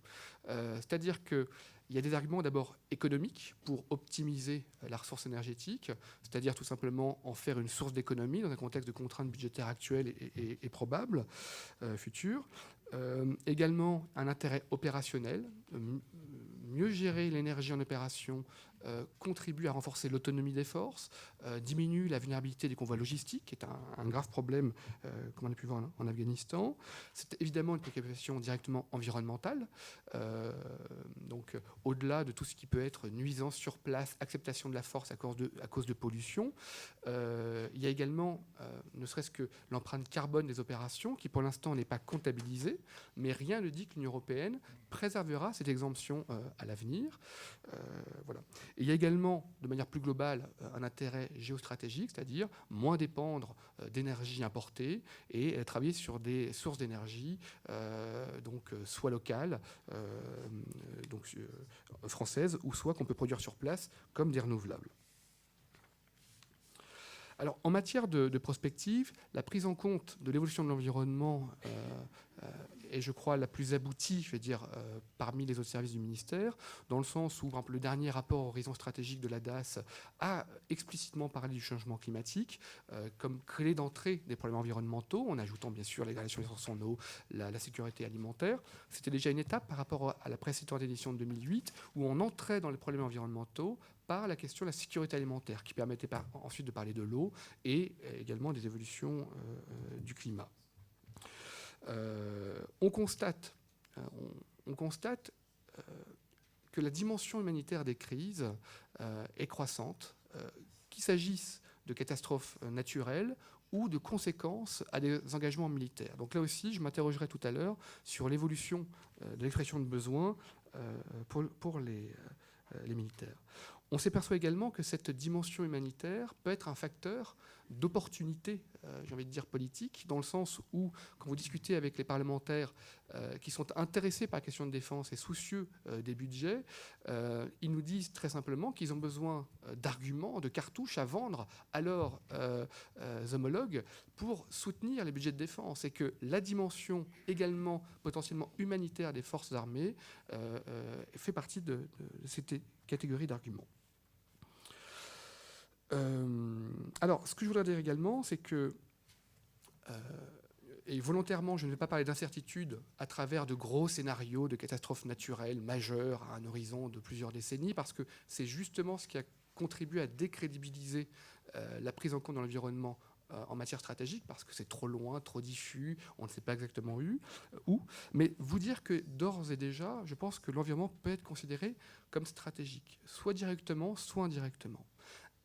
C'est-à-dire qu'il y a des arguments d'abord économiques pour optimiser la ressource énergétique, c'est-à-dire tout simplement en faire une source d'économie dans un contexte de contraintes budgétaires actuelles et probables, futures. Également un intérêt opérationnel, mieux gérer l'énergie en opération contribue à renforcer l'autonomie des forces, diminue la vulnérabilité des convois logistiques, qui est un grave problème, comme on a pu voir en Afghanistan. C'est évidemment une préoccupation directement environnementale, donc au-delà de tout ce qui peut être nuisance sur place, acceptation de la force à cause de pollution. Il y a également, ne serait-ce que l'empreinte carbone des opérations, qui pour l'instant n'est pas comptabilisée, mais rien ne dit que l'Union européenne préservera cette exemption à l'avenir. Voilà. Et il y a également, de manière plus globale, un intérêt géostratégique, c'est-à-dire moins dépendre d'énergie importée et travailler sur des sources d'énergie, donc soit locales, donc françaises, ou soit qu'on peut produire sur place, comme des renouvelables. Alors, en matière de prospective, la prise en compte de l'évolution de l'environnement est, je crois, la plus aboutie, je vais dire, parmi les autres services du ministère, dans le sens où, par exemple, le dernier rapport Horizon stratégique de la DAS a explicitement parlé du changement climatique comme clé d'entrée des problèmes environnementaux, en ajoutant bien sûr les gradations des ressources en eau, la sécurité alimentaire. C'était déjà une étape par rapport à la précédente édition de 2008, où on entrait dans les problèmes environnementaux par la question de la sécurité alimentaire, qui permettait ensuite de parler de l'eau et également des évolutions du climat. On constate que la dimension humanitaire des crises est croissante, qu'il s'agisse de catastrophes naturelles ou de conséquences à des engagements militaires. Donc là aussi, je m'interrogerai tout à l'heure sur l'évolution de l'expression de besoins pour les militaires. On s'aperçoit également que cette dimension humanitaire peut être un facteur d'opportunité, j'ai envie de dire politique, dans le sens où, quand vous discutez avec les parlementaires qui sont intéressés par la question de défense et soucieux des budgets, ils nous disent très simplement qu'ils ont besoin d'arguments, de cartouches à vendre à leurs homologues pour soutenir les budgets de défense, et que la dimension également potentiellement humanitaire des forces armées fait partie de cette catégorie d'arguments. Alors, ce que je voudrais dire également, c'est que, et volontairement, je ne vais pas parler d'incertitude à travers de gros scénarios de catastrophes naturelles majeures à un horizon de plusieurs décennies, parce que c'est justement ce qui a contribué à décrédibiliser la prise en compte de l'environnement en matière stratégique, parce que c'est trop loin, trop diffus, on ne sait pas exactement où. Mais vous dire que d'ores et déjà, je pense que l'environnement peut être considéré comme stratégique, soit directement, soit indirectement.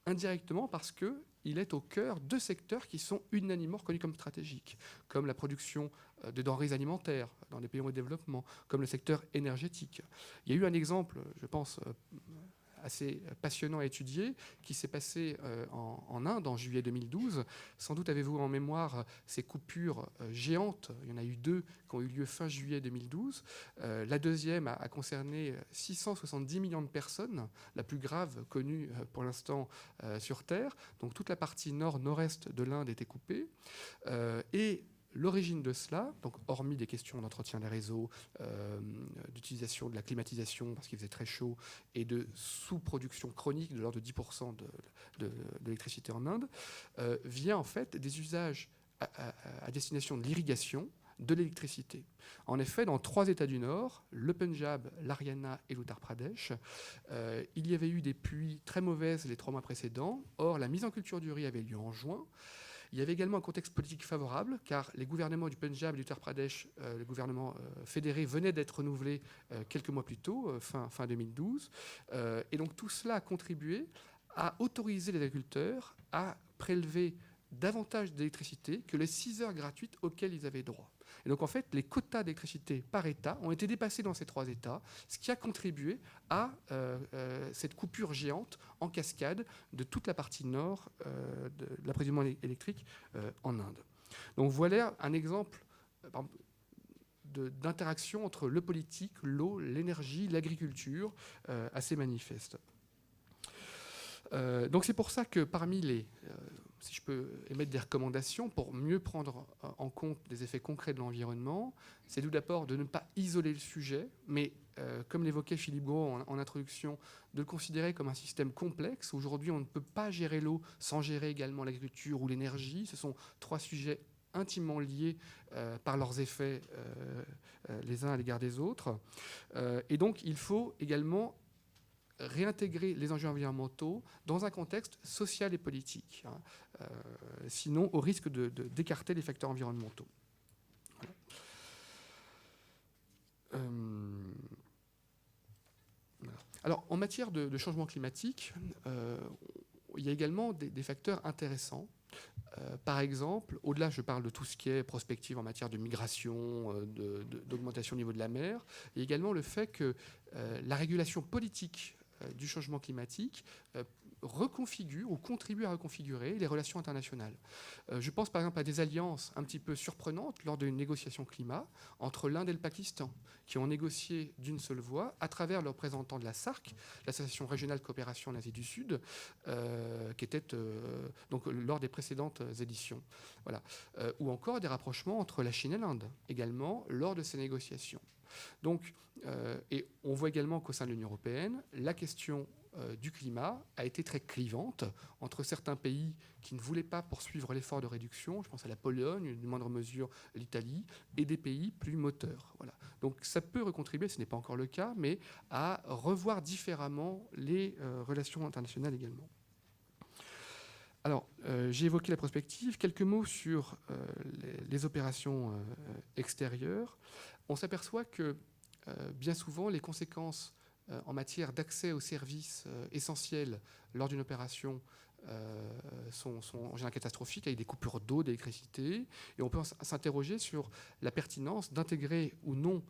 Indirectement parce qu'il est au cœur de secteurs qui sont unanimement reconnus comme stratégiques, comme la production de denrées alimentaires dans les pays en développement, comme le secteur énergétique. Il y a eu un exemple, je pense, assez passionnant à étudier, qui s'est passé en Inde en juillet 2012. Sans doute avez-vous en mémoire ces coupures géantes. Il y en a eu 2 qui ont eu lieu fin juillet 2012. La deuxième a concerné 670 millions de personnes, la plus grave connue pour l'instant sur Terre. Donc toute la partie nord-nord-est de l'Inde était coupée. Et l'origine de cela, donc hormis des questions d'entretien des réseaux, d'utilisation de la climatisation parce qu'il faisait très chaud, et de sous-production chronique de l'ordre de 10% de l'électricité en Inde, vient en fait des usages à destination de l'irrigation de l'électricité. En effet, dans 3 États du Nord, le Punjab, l'Haryana et l'Uttar Pradesh, il y avait eu des pluies très mauvaises les 3 mois précédents. Or, la mise en culture du riz avait lieu en juin. Il y avait également un contexte politique favorable, car les gouvernements du Punjab et du Uttar Pradesh, le gouvernement fédéré, venait d'être renouvelé quelques mois plus tôt, fin 2012. Et donc tout cela a contribué à autoriser les agriculteurs à prélever davantage d'électricité que les 6 heures gratuites auxquelles ils avaient droit. Et donc en fait, les quotas d'électricité par État ont été dépassés dans ces 3 États, ce qui a contribué à cette coupure géante en cascade de toute la partie nord de l'approvisionnement électrique en Inde. Donc voilà un exemple d'interaction entre le politique, l'eau, l'énergie, l'agriculture, assez manifeste. Donc c'est pour ça que parmi les, si je peux émettre des recommandations pour mieux prendre en compte des effets concrets de l'environnement, c'est tout d'abord de ne pas isoler le sujet, mais comme l'évoquait Philippe Gros en introduction, de le considérer comme un système complexe. Aujourd'hui, on ne peut pas gérer l'eau sans gérer également l'agriculture ou l'énergie. Ce sont 3 sujets intimement liés par leurs effets les uns à l'égard des autres. Et donc, il faut également réintégrer les enjeux environnementaux dans un contexte social et politique, sinon au risque d'écarter les facteurs environnementaux. Voilà. Alors, en matière de changement climatique, il y a également des facteurs intéressants. Par exemple, au-delà, je parle de tout ce qui est prospective en matière de migration, d'augmentation au niveau de la mer, il y a également le fait que la régulation politique du changement climatique reconfigure ou contribue à reconfigurer les relations internationales. Je pense par exemple à des alliances un petit peu surprenantes lors d'une négociation climat entre l'Inde et le Pakistan, qui ont négocié d'une seule voix à travers le représentant de la SARC, l'Association régionale de coopération en Asie du Sud, qui était donc lors des précédentes éditions. Voilà. Ou encore des rapprochements entre la Chine et l'Inde, également lors de ces négociations. Donc, et on voit également qu'au sein de l'Union européenne, la question du climat a été très clivante entre certains pays qui ne voulaient pas poursuivre l'effort de réduction, je pense à la Pologne, une moindre mesure l'Italie, et des pays plus moteurs. Voilà. Donc ça peut recontribuer, ce n'est pas encore le cas, mais à revoir différemment les relations internationales également. Alors, j'ai évoqué la prospective. Quelques mots sur les opérations extérieures. On s'aperçoit que bien souvent, les conséquences en matière d'accès aux services essentiels lors d'une opération sont en général catastrophiques, avec des coupures d'eau, d'électricité. Et on peut s'interroger sur la pertinence d'intégrer ou non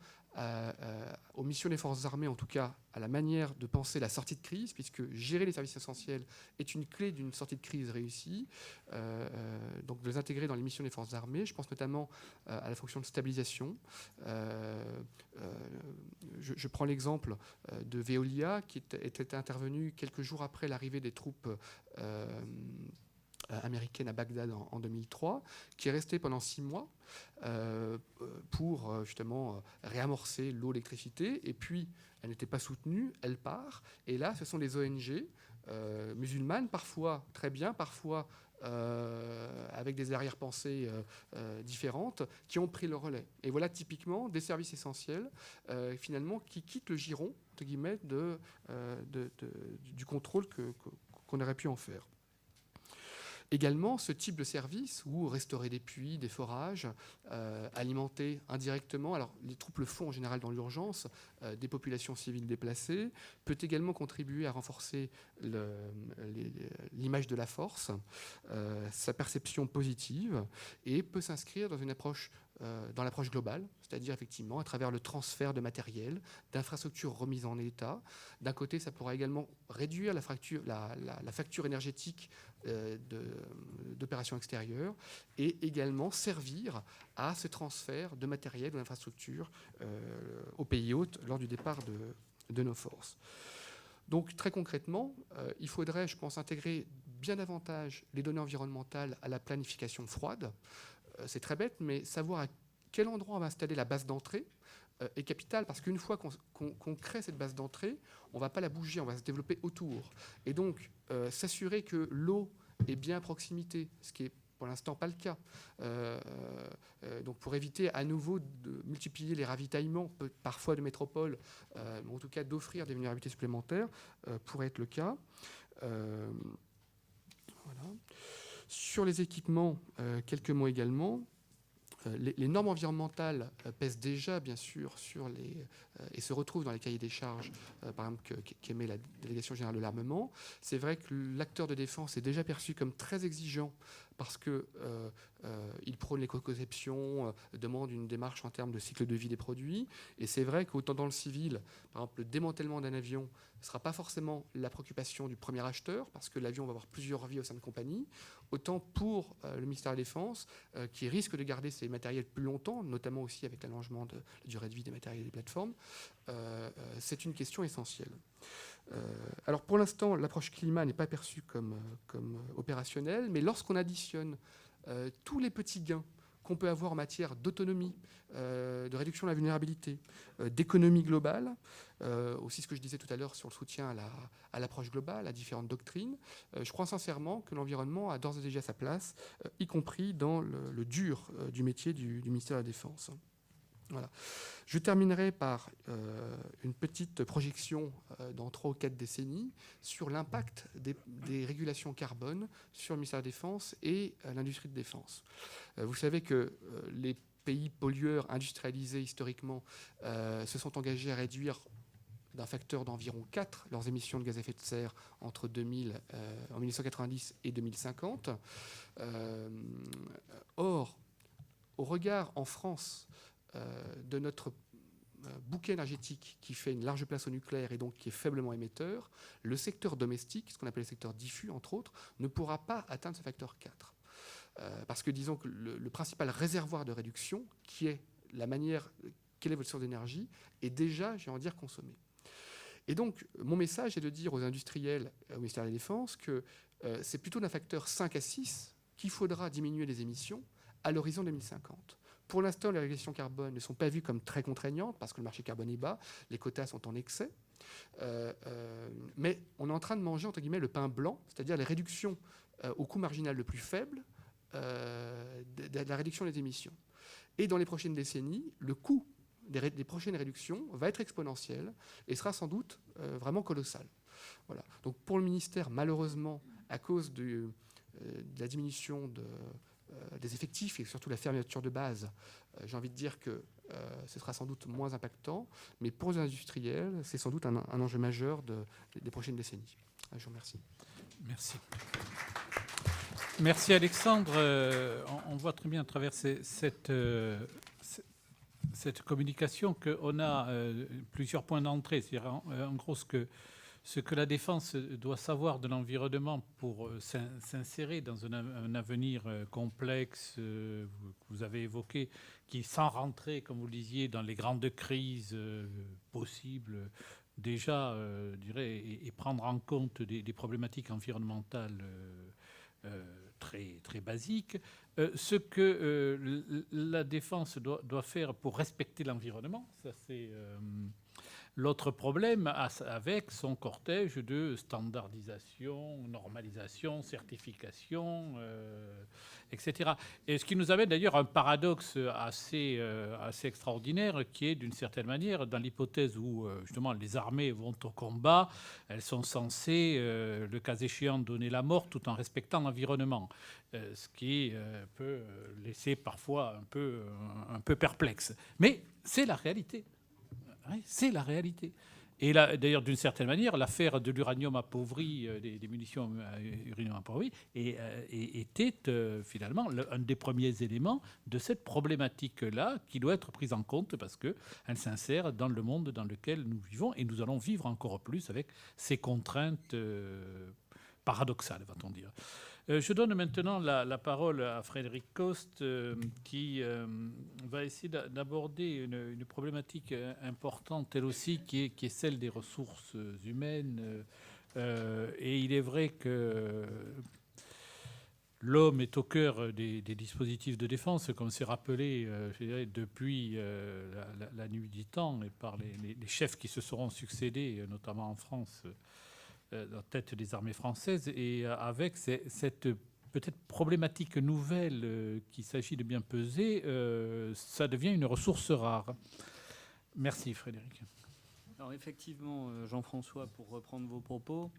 aux missions des forces armées, en tout cas à la manière de penser la sortie de crise, puisque gérer les services essentiels est une clé d'une sortie de crise réussie. Donc de les intégrer dans les missions des forces armées. Je pense notamment à la fonction de stabilisation. Je prends l'exemple de Veolia, qui était intervenu quelques jours après l'arrivée des troupes américaine à Bagdad en 2003, qui est restée pendant 6 mois pour justement réamorcer l'eau, l'électricité, et puis elle n'était pas soutenue, elle part, et là ce sont les ONG musulmanes, parfois très bien, parfois avec des arrière-pensées différentes, qui ont pris le relais. Et voilà typiquement des services essentiels, finalement, qui quittent le giron, entre guillemets, du contrôle qu'on aurait pu en faire. Également, ce type de service, où restaurer des puits, des forages, alimenter indirectement, alors les troupes le font en général dans l'urgence, des populations civiles déplacées, peut également contribuer à renforcer l'image de la force, sa perception positive, et peut s'inscrire dans une approche dans l'approche globale, c'est-à-dire effectivement à travers le transfert de matériel, d'infrastructures remises en état. D'un côté, ça pourra également réduire la facture énergétique d'opérations extérieures et également servir à ce transfert de matériel ou d'infrastructures aux pays hôtes lors du départ de nos forces. Donc très concrètement, il faudrait, je pense, intégrer bien davantage les données environnementales à la planification froide. C'est très bête, mais savoir à quel endroit on va installer la base d'entrée est capital, parce qu'une fois qu'on crée cette base d'entrée, on ne va pas la bouger, on va se développer autour. Et donc, s'assurer que l'eau est bien à proximité, ce qui est pour l'instant pas le cas. Donc pour éviter à nouveau de multiplier les ravitaillements, parfois de métropole, mais en tout cas d'offrir des vulnérabilités supplémentaires, pourrait être le cas. Voilà. Sur les équipements, quelques mots également. Les normes environnementales pèsent déjà, bien sûr, et se retrouvent dans les cahiers des charges, par exemple, qu'émet la Délégation générale de l'armement. C'est vrai que l'acteur de défense est déjà perçu comme très exigeant parce qu'il prône l'éco-conception, demande une démarche en termes de cycle de vie des produits. Et c'est vrai qu'autant dans le civil, par exemple, le démantèlement d'un avion ne sera pas forcément la préoccupation du premier acheteur, parce que l'avion va avoir plusieurs vies au sein de compagnie, autant pour le ministère de la Défense, qui risque de garder ses matériels plus longtemps, notamment aussi avec l'allongement de la durée de vie des matériels et des plateformes, c'est une question essentielle. Alors pour l'instant, l'approche climat n'est pas perçue comme opérationnelle, mais lorsqu'on additionne tous les petits gains qu'on peut avoir en matière d'autonomie, de réduction de la vulnérabilité, d'économie globale, aussi ce que je disais tout à l'heure sur le soutien à l'approche globale, à différentes doctrines, je crois sincèrement que l'environnement a d'ores et déjà sa place, y compris dans le dur du métier du ministère de la Défense. Voilà. Je terminerai par une petite projection dans 3 ou 4 décennies sur l'impact des régulations carbone sur le ministère de la Défense et l'industrie de défense. Vous savez que les pays pollueurs industrialisés historiquement se sont engagés à réduire d'un facteur d'environ 4 leurs émissions de gaz à effet de serre entre en 1990 et 2050. Or, au regard en France de notre bouquet énergétique qui fait une large place au nucléaire et donc qui est faiblement émetteur, le secteur domestique, ce qu'on appelle le secteur diffus entre autres, ne pourra pas atteindre ce facteur 4. Parce que disons que le principal réservoir de réduction, qui est la manière, quelle est votre source d'énergie, est déjà, j'ai envie de dire, consommé. Et donc, mon message est de dire aux industriels, au ministère de la Défense, que c'est plutôt d'un facteur 5 à 6 qu'il faudra diminuer les émissions à l'horizon 2050. Pour l'instant, les régulations carbone ne sont pas vues comme très contraignantes parce que le marché carbone est bas, les quotas sont en excès. Mais on est en train de manger, entre guillemets, le pain blanc, c'est-à-dire les réductions au coût marginal le plus faible de la réduction des émissions. Et dans les prochaines décennies, le coût des prochaines réductions va être exponentiel et sera sans doute vraiment colossal. Voilà. Donc pour le ministère, malheureusement, à cause de la diminution des effectifs et surtout la fermeture de base, j'ai envie de dire que ce sera sans doute moins impactant, mais pour les industriels, c'est sans doute un enjeu majeur des prochaines décennies. Je vous remercie. Merci. Merci Alexandre. On voit très bien à travers cette communication qu'on a plusieurs points d'entrée. C'est-à-dire, en gros, ce que la défense doit savoir de l'environnement pour s'insérer dans un avenir complexe, que vous avez évoqué, qui, sans rentrer, comme vous le disiez, dans les grandes crises possibles, déjà, je dirais, et prendre en compte des problématiques environnementales très, très basiques. Ce que la défense doit faire pour respecter l'environnement, ça c'est l'autre problème, avec son cortège de standardisation, normalisation, certification, etc. Et ce qui nous amène d'ailleurs à un paradoxe assez extraordinaire, qui est d'une certaine manière, dans l'hypothèse où justement les armées vont au combat, elles sont censées, le cas échéant, donner la mort tout en respectant l'environnement. Ce qui peut laisser parfois un peu perplexe. Mais c'est la réalité. Oui, c'est la réalité. Et là, d'ailleurs, d'une certaine manière, l'affaire de l'uranium appauvri, des munitions uranium appauvri, était finalement un des premiers éléments de cette problématique-là qui doit être prise en compte parce qu'elle s'insère dans le monde dans lequel nous vivons et nous allons vivre encore plus avec ces contraintes paradoxales, va-t-on dire. Je donne maintenant la parole à Frédéric Coste qui va essayer d'aborder une problématique importante, elle aussi, qui est celle des ressources humaines. Et il est vrai que l'homme est au cœur des dispositifs de défense, comme c'est rappelé je dirais, depuis la nuit du temps et par les chefs qui se seront succédés, notamment en France, la tête des armées françaises, et avec cette peut-être problématique nouvelle qu'il s'agit de bien peser, ça devient une ressource rare. Merci Frédéric. Alors effectivement, Jean-François, pour reprendre vos propos,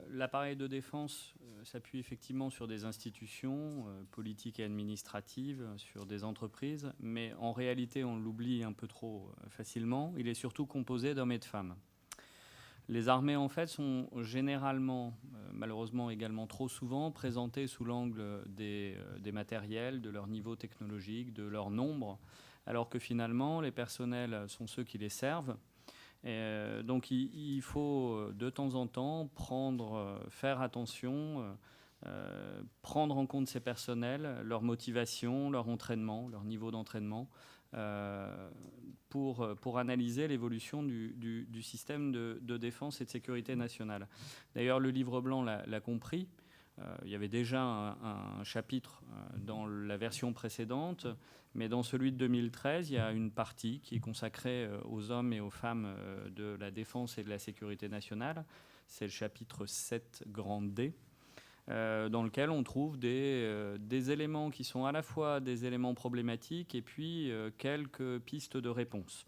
l'appareil de défense s'appuie effectivement sur des institutions politiques et administratives, sur des entreprises, mais en réalité, on l'oublie un peu trop facilement, il est surtout composé d'hommes et de femmes. Les armées, en fait, sont généralement, malheureusement également trop souvent, présentées sous l'angle des matériels, de leur niveau technologique, de leur nombre, alors que finalement, les personnels sont ceux qui les servent. Et donc, il faut de temps en temps faire attention, prendre en compte ces personnels, leur motivation, leur entraînement, leur niveau d'entraînement, pour analyser l'évolution du système de défense et de sécurité nationale. D'ailleurs, le livre blanc l'a compris. Il y avait déjà un chapitre dans la version précédente, mais dans celui de 2013, il y a une partie qui est consacrée aux hommes et aux femmes de la défense et de la sécurité nationale. C'est le chapitre 7 grand D. Dans lequel on trouve des éléments qui sont à la fois des éléments problématiques et puis quelques pistes de réponse.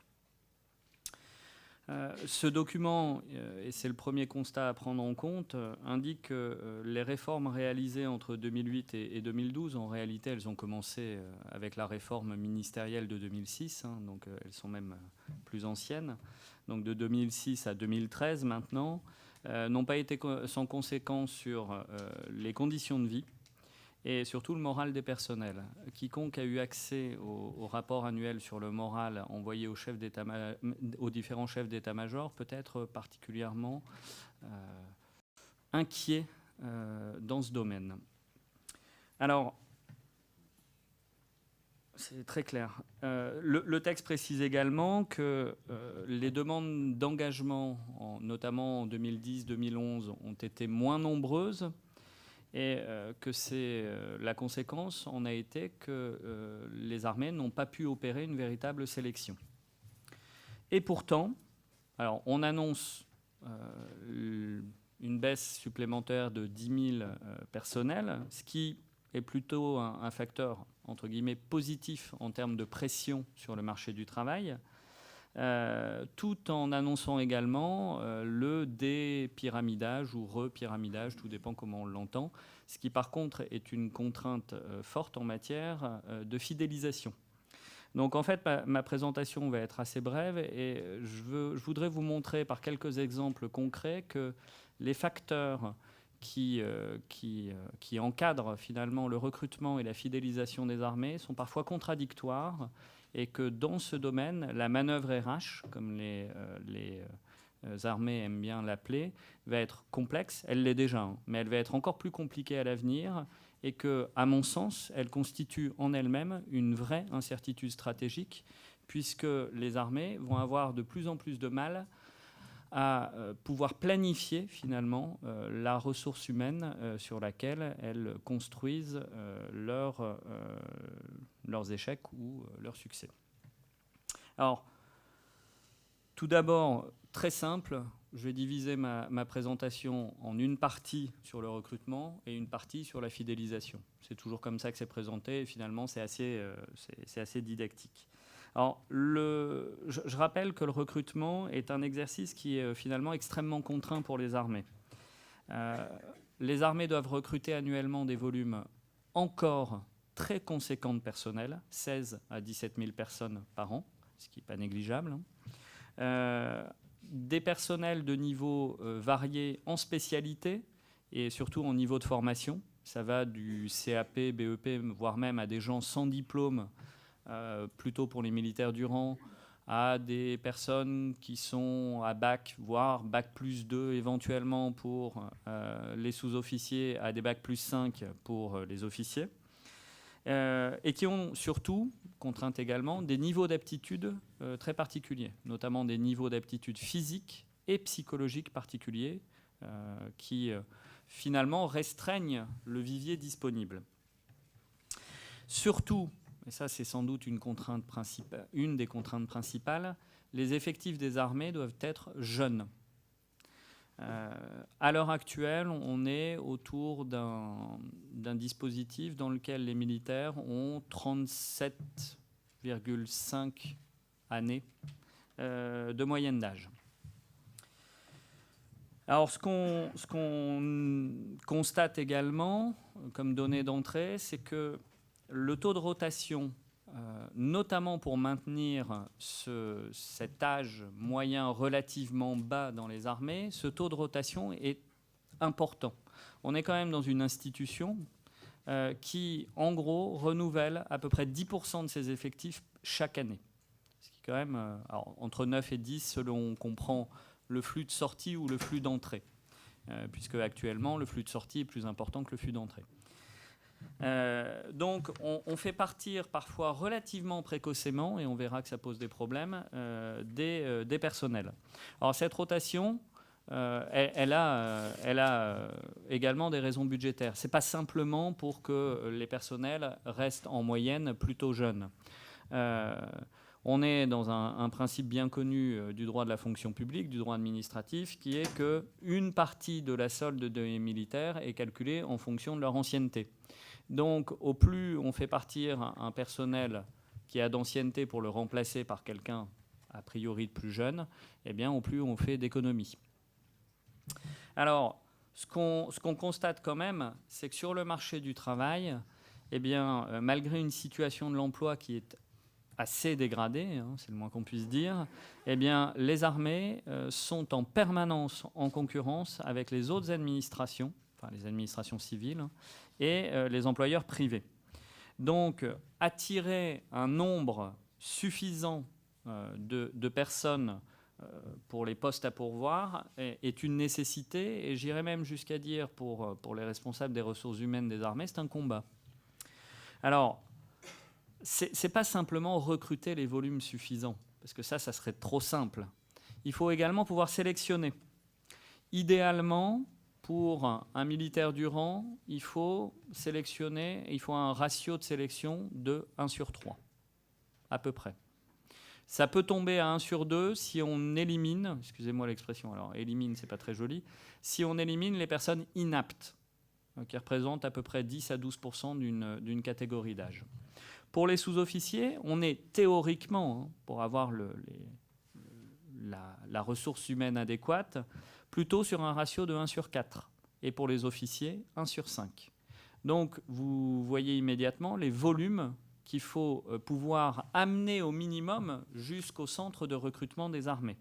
Ce document, et c'est le premier constat à prendre en compte, indique que les réformes réalisées entre 2008 et 2012, en réalité, elles ont commencé avec la réforme ministérielle de 2006, donc elles sont même plus anciennes, donc de 2006 à 2013 maintenant, n'ont pas été sans conséquence sur les conditions de vie et surtout le moral des personnels. Quiconque a eu accès au rapport annuel sur le moral envoyé aux différents chefs d'état-major peut être particulièrement inquiet dans ce domaine. Alors, c'est très clair. Le texte précise également que les demandes d'engagement, notamment en 2010-2011, ont été moins nombreuses et que la conséquence en a été que les armées n'ont pas pu opérer une véritable sélection. Et pourtant, alors on annonce une baisse supplémentaire de 10 000 personnels, ce qui est plutôt un facteur, entre guillemets, positif en termes de pression sur le marché du travail, tout en annonçant également le dépyramidage ou repyramidage, tout dépend comment on l'entend, ce qui par contre est une contrainte forte en matière de fidélisation. Donc en fait, ma présentation va être assez brève et je voudrais vous montrer par quelques exemples concrets que les facteurs qui encadrent finalement le recrutement et la fidélisation des armées sont parfois contradictoires et que dans ce domaine, la manœuvre RH, comme les armées aiment bien l'appeler, va être complexe. Elle l'est déjà, hein, mais elle va être encore plus compliquée à l'avenir, et que, à mon sens, elle constitue en elle-même une vraie incertitude stratégique, puisque les armées vont avoir de plus en plus de mal à pouvoir planifier finalement la ressource humaine sur laquelle elles construisent leurs échecs ou leurs succès. Alors, tout d'abord, très simple, je vais diviser ma présentation en une partie sur le recrutement et une partie sur la fidélisation. C'est toujours comme ça que c'est présenté, et finalement c'est assez didactique. Alors, je rappelle que le recrutement est un exercice qui est finalement extrêmement contraint pour les armées. Les armées doivent recruter annuellement des volumes encore très conséquents de personnel, 16 à 17 000 personnes par an, ce qui n'est pas négligeable. Des personnels de niveau variés en spécialité et surtout en niveau de formation. Ça va du CAP, BEP, voire même à des gens sans diplôme, plutôt pour les militaires du rang, à des personnes qui sont à bac, voire bac plus 2 éventuellement pour les sous-officiers, à des bac plus 5 pour les officiers, et qui ont surtout, contraintes également, des niveaux d'aptitude très particuliers, notamment des niveaux d'aptitude physique et psychologique particuliers qui finalement restreignent le vivier disponible. Surtout, et ça c'est sans doute une des contraintes principales, les effectifs des armées doivent être jeunes. À l'heure actuelle, on est autour d'un dispositif dans lequel les militaires ont 37,5 années de moyenne d'âge. Alors, ce qu'on constate également, comme donnée d'entrée, c'est que le taux de rotation, notamment pour maintenir cet âge moyen relativement bas dans les armées, ce taux de rotation est important. On est quand même dans une institution qui, en gros, renouvelle à peu près 10% de ses effectifs chaque année. Ce qui est quand même entre 9 et 10 selon qu'on prend le flux de sortie ou le flux d'entrée, puisque actuellement le flux de sortie est plus important que le flux d'entrée. Donc on fait partir parfois relativement précocement, et on verra que ça pose des problèmes, des personnels. Alors cette rotation, elle a également des raisons budgétaires. Ce n'est pas simplement pour que les personnels restent en moyenne plutôt jeunes. On est dans un principe bien connu du droit de la fonction publique, du droit administratif, qui est qu'une partie de la solde des militaires est calculée en fonction de leur ancienneté. Donc, au plus on fait partir un personnel qui a d'ancienneté pour le remplacer par quelqu'un a priori de plus jeune, eh bien, au plus on fait d'économies. Alors, ce qu'on constate quand même, c'est que sur le marché du travail, eh bien, malgré une situation de l'emploi qui est assez dégradée, hein, c'est le moins qu'on puisse dire, eh bien, les armées sont en permanence en concurrence avec les autres administrations, enfin les administrations civiles, et les employeurs privés. Donc, attirer un nombre suffisant de personnes pour les postes à pourvoir est une nécessité, et j'irais même jusqu'à dire pour les responsables des ressources humaines des armées, c'est un combat. Alors, c'est pas simplement recruter les volumes suffisants, parce que ça serait trop simple. Il faut également pouvoir sélectionner. Idéalement, pour un militaire du rang, il faut un ratio de sélection de 1/3, à peu près. Ça peut tomber à 1/2 si on élimine, excusez-moi l'expression, alors élimine, c'est pas très joli, si on élimine les personnes inaptes, qui représentent à peu près 10 à 12% d'une catégorie d'âge. Pour les sous-officiers, on est théoriquement, pour avoir la ressource humaine adéquate, plutôt sur un ratio de 1/4. Et pour les officiers, 1/5. Donc, vous voyez immédiatement les volumes qu'il faut pouvoir amener au minimum jusqu'au centre de recrutement des armées.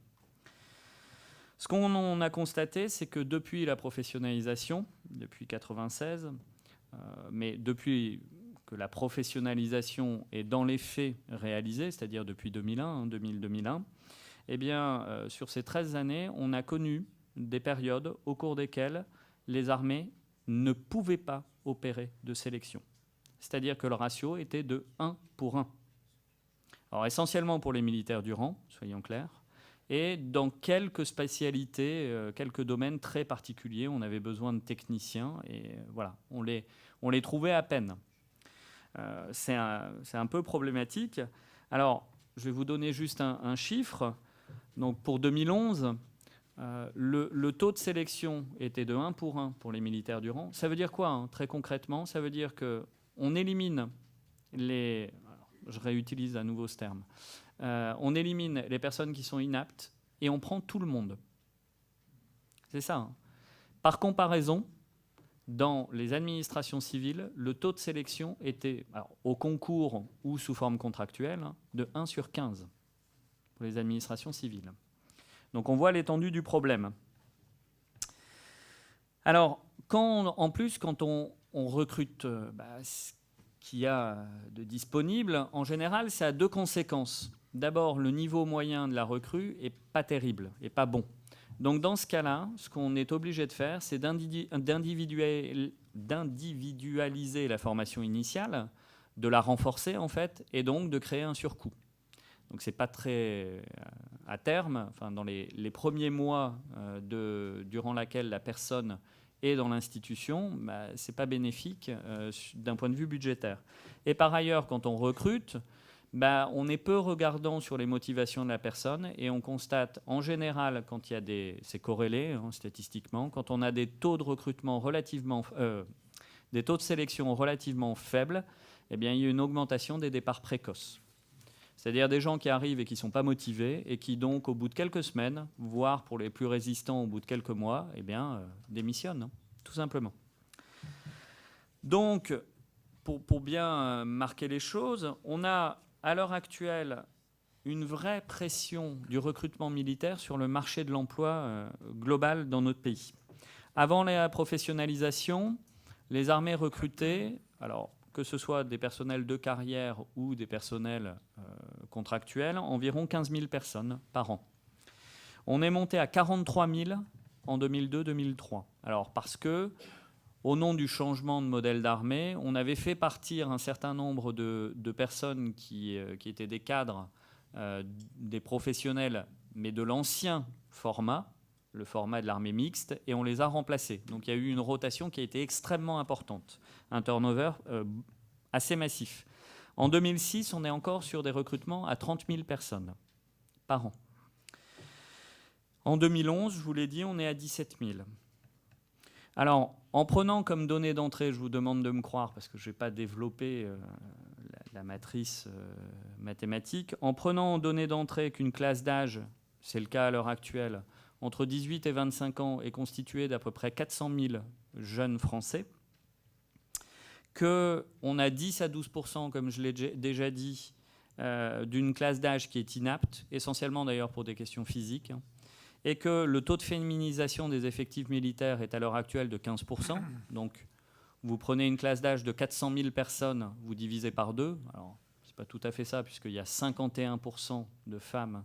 Ce qu'on a constaté, c'est que depuis la professionnalisation, depuis 1996, mais depuis que la professionnalisation est dans les faits réalisée, c'est-à-dire depuis 2001, eh bien, sur ces 13 années, on a connu des périodes au cours desquelles les armées ne pouvaient pas opérer de sélection. C'est-à-dire que le ratio était de 1 pour 1. Alors essentiellement pour les militaires du rang, soyons clairs, et dans quelques spécialités, quelques domaines très particuliers, on avait besoin de techniciens, et voilà, on les trouvait à peine. C'est un peu problématique. Alors, je vais vous donner juste un chiffre. Donc pour 2011, le taux de sélection était de 1 pour les militaires du rang. Ça veut dire quoi, hein, très concrètement? Ça veut dire qu'on élimine les... Alors, je réutilise à nouveau ce terme. On élimine les personnes qui sont inaptes et on prend tout le monde. C'est ça. Hein. Par comparaison, dans les administrations civiles, le taux de sélection était, alors, au concours ou sous forme contractuelle, hein, de 1 sur 15 pour les administrations civiles. Donc on voit l'étendue du problème. Alors, en plus, quand on recrute ce qu'il y a de disponible, en général, ça a deux conséquences. D'abord, le niveau moyen de la recrue n'est pas terrible, et pas bon. Donc dans ce cas-là, ce qu'on est obligé de faire, c'est d'individualiser la formation initiale, de la renforcer en fait, et donc de créer un surcoût. Donc c'est pas très à terme, enfin dans les premiers mois durant lesquels la personne est dans l'institution, c'est pas bénéfique d'un point de vue budgétaire. Et par ailleurs, quand on recrute, on est peu regardant sur les motivations de la personne et on constate en général quand il y a c'est corrélé hein, statistiquement, quand on a des taux de recrutement des taux de sélection relativement faibles, eh bien il y a une augmentation des départs précoces. C'est-à-dire des gens qui arrivent et qui ne sont pas motivés et qui donc au bout de quelques semaines, voire pour les plus résistants au bout de quelques mois, eh bien démissionnent, hein, tout simplement. Donc pour bien marquer les choses, on a à l'heure actuelle une vraie pression du recrutement militaire sur le marché de l'emploi global dans notre pays. Avant la professionnalisation, les armées recrutaient, alors que ce soit des personnels de carrière ou des personnels contractuels, environ 15 000 personnes par an. On est monté à 43 000 en 2002-2003. Alors parce que, au nom du changement de modèle d'armée, on avait fait partir un certain nombre de personnes qui étaient des cadres, des professionnels, mais de l'ancien format, le format de l'armée mixte, et on les a remplacés. Donc il y a eu une rotation qui a été extrêmement importante, un turnover assez massif. En 2006, on est encore sur des recrutements à 30 000 personnes par an. En 2011, je vous l'ai dit, on est à 17 000. Alors, en prenant comme donnée d'entrée, je vous demande de me croire parce que je n'ai pas développé la matrice mathématique, en prenant en donnée d'entrée qu'une classe d'âge, c'est le cas à l'heure actuelle, entre 18 et 25 ans est constituée d'à peu près 400 000 jeunes Français, qu'on a 10 à 12%, comme je l'ai déjà dit, d'une classe d'âge qui est inapte, essentiellement d'ailleurs pour des questions physiques, hein, et que le taux de féminisation des effectifs militaires est à l'heure actuelle de 15%. Donc, vous prenez une classe d'âge de 400 000 personnes, vous divisez par 2. Alors, ce n'est pas tout à fait ça, puisqu'il y a 51% de femmes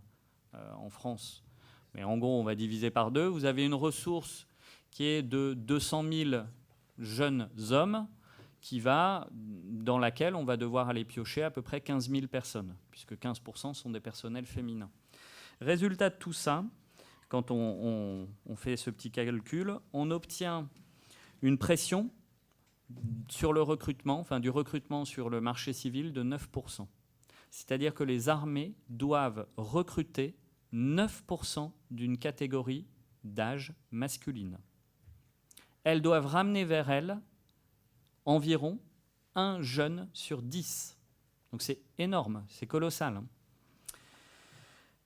en France. Mais en gros, on va diviser par 2. Vous avez une ressource qui est de 200 000 jeunes hommes, dans laquelle on va devoir aller piocher à peu près 15 000 personnes, puisque 15% sont des personnels féminins. Résultat de tout ça, quand on fait ce petit calcul, on obtient une pression sur le recrutement, enfin du recrutement sur le marché civil de 9%. C'est-à-dire que les armées doivent recruter 9% d'une catégorie d'âge masculine. Elles doivent ramener vers elles environ un jeune sur 10. Donc c'est énorme, c'est colossal, hein.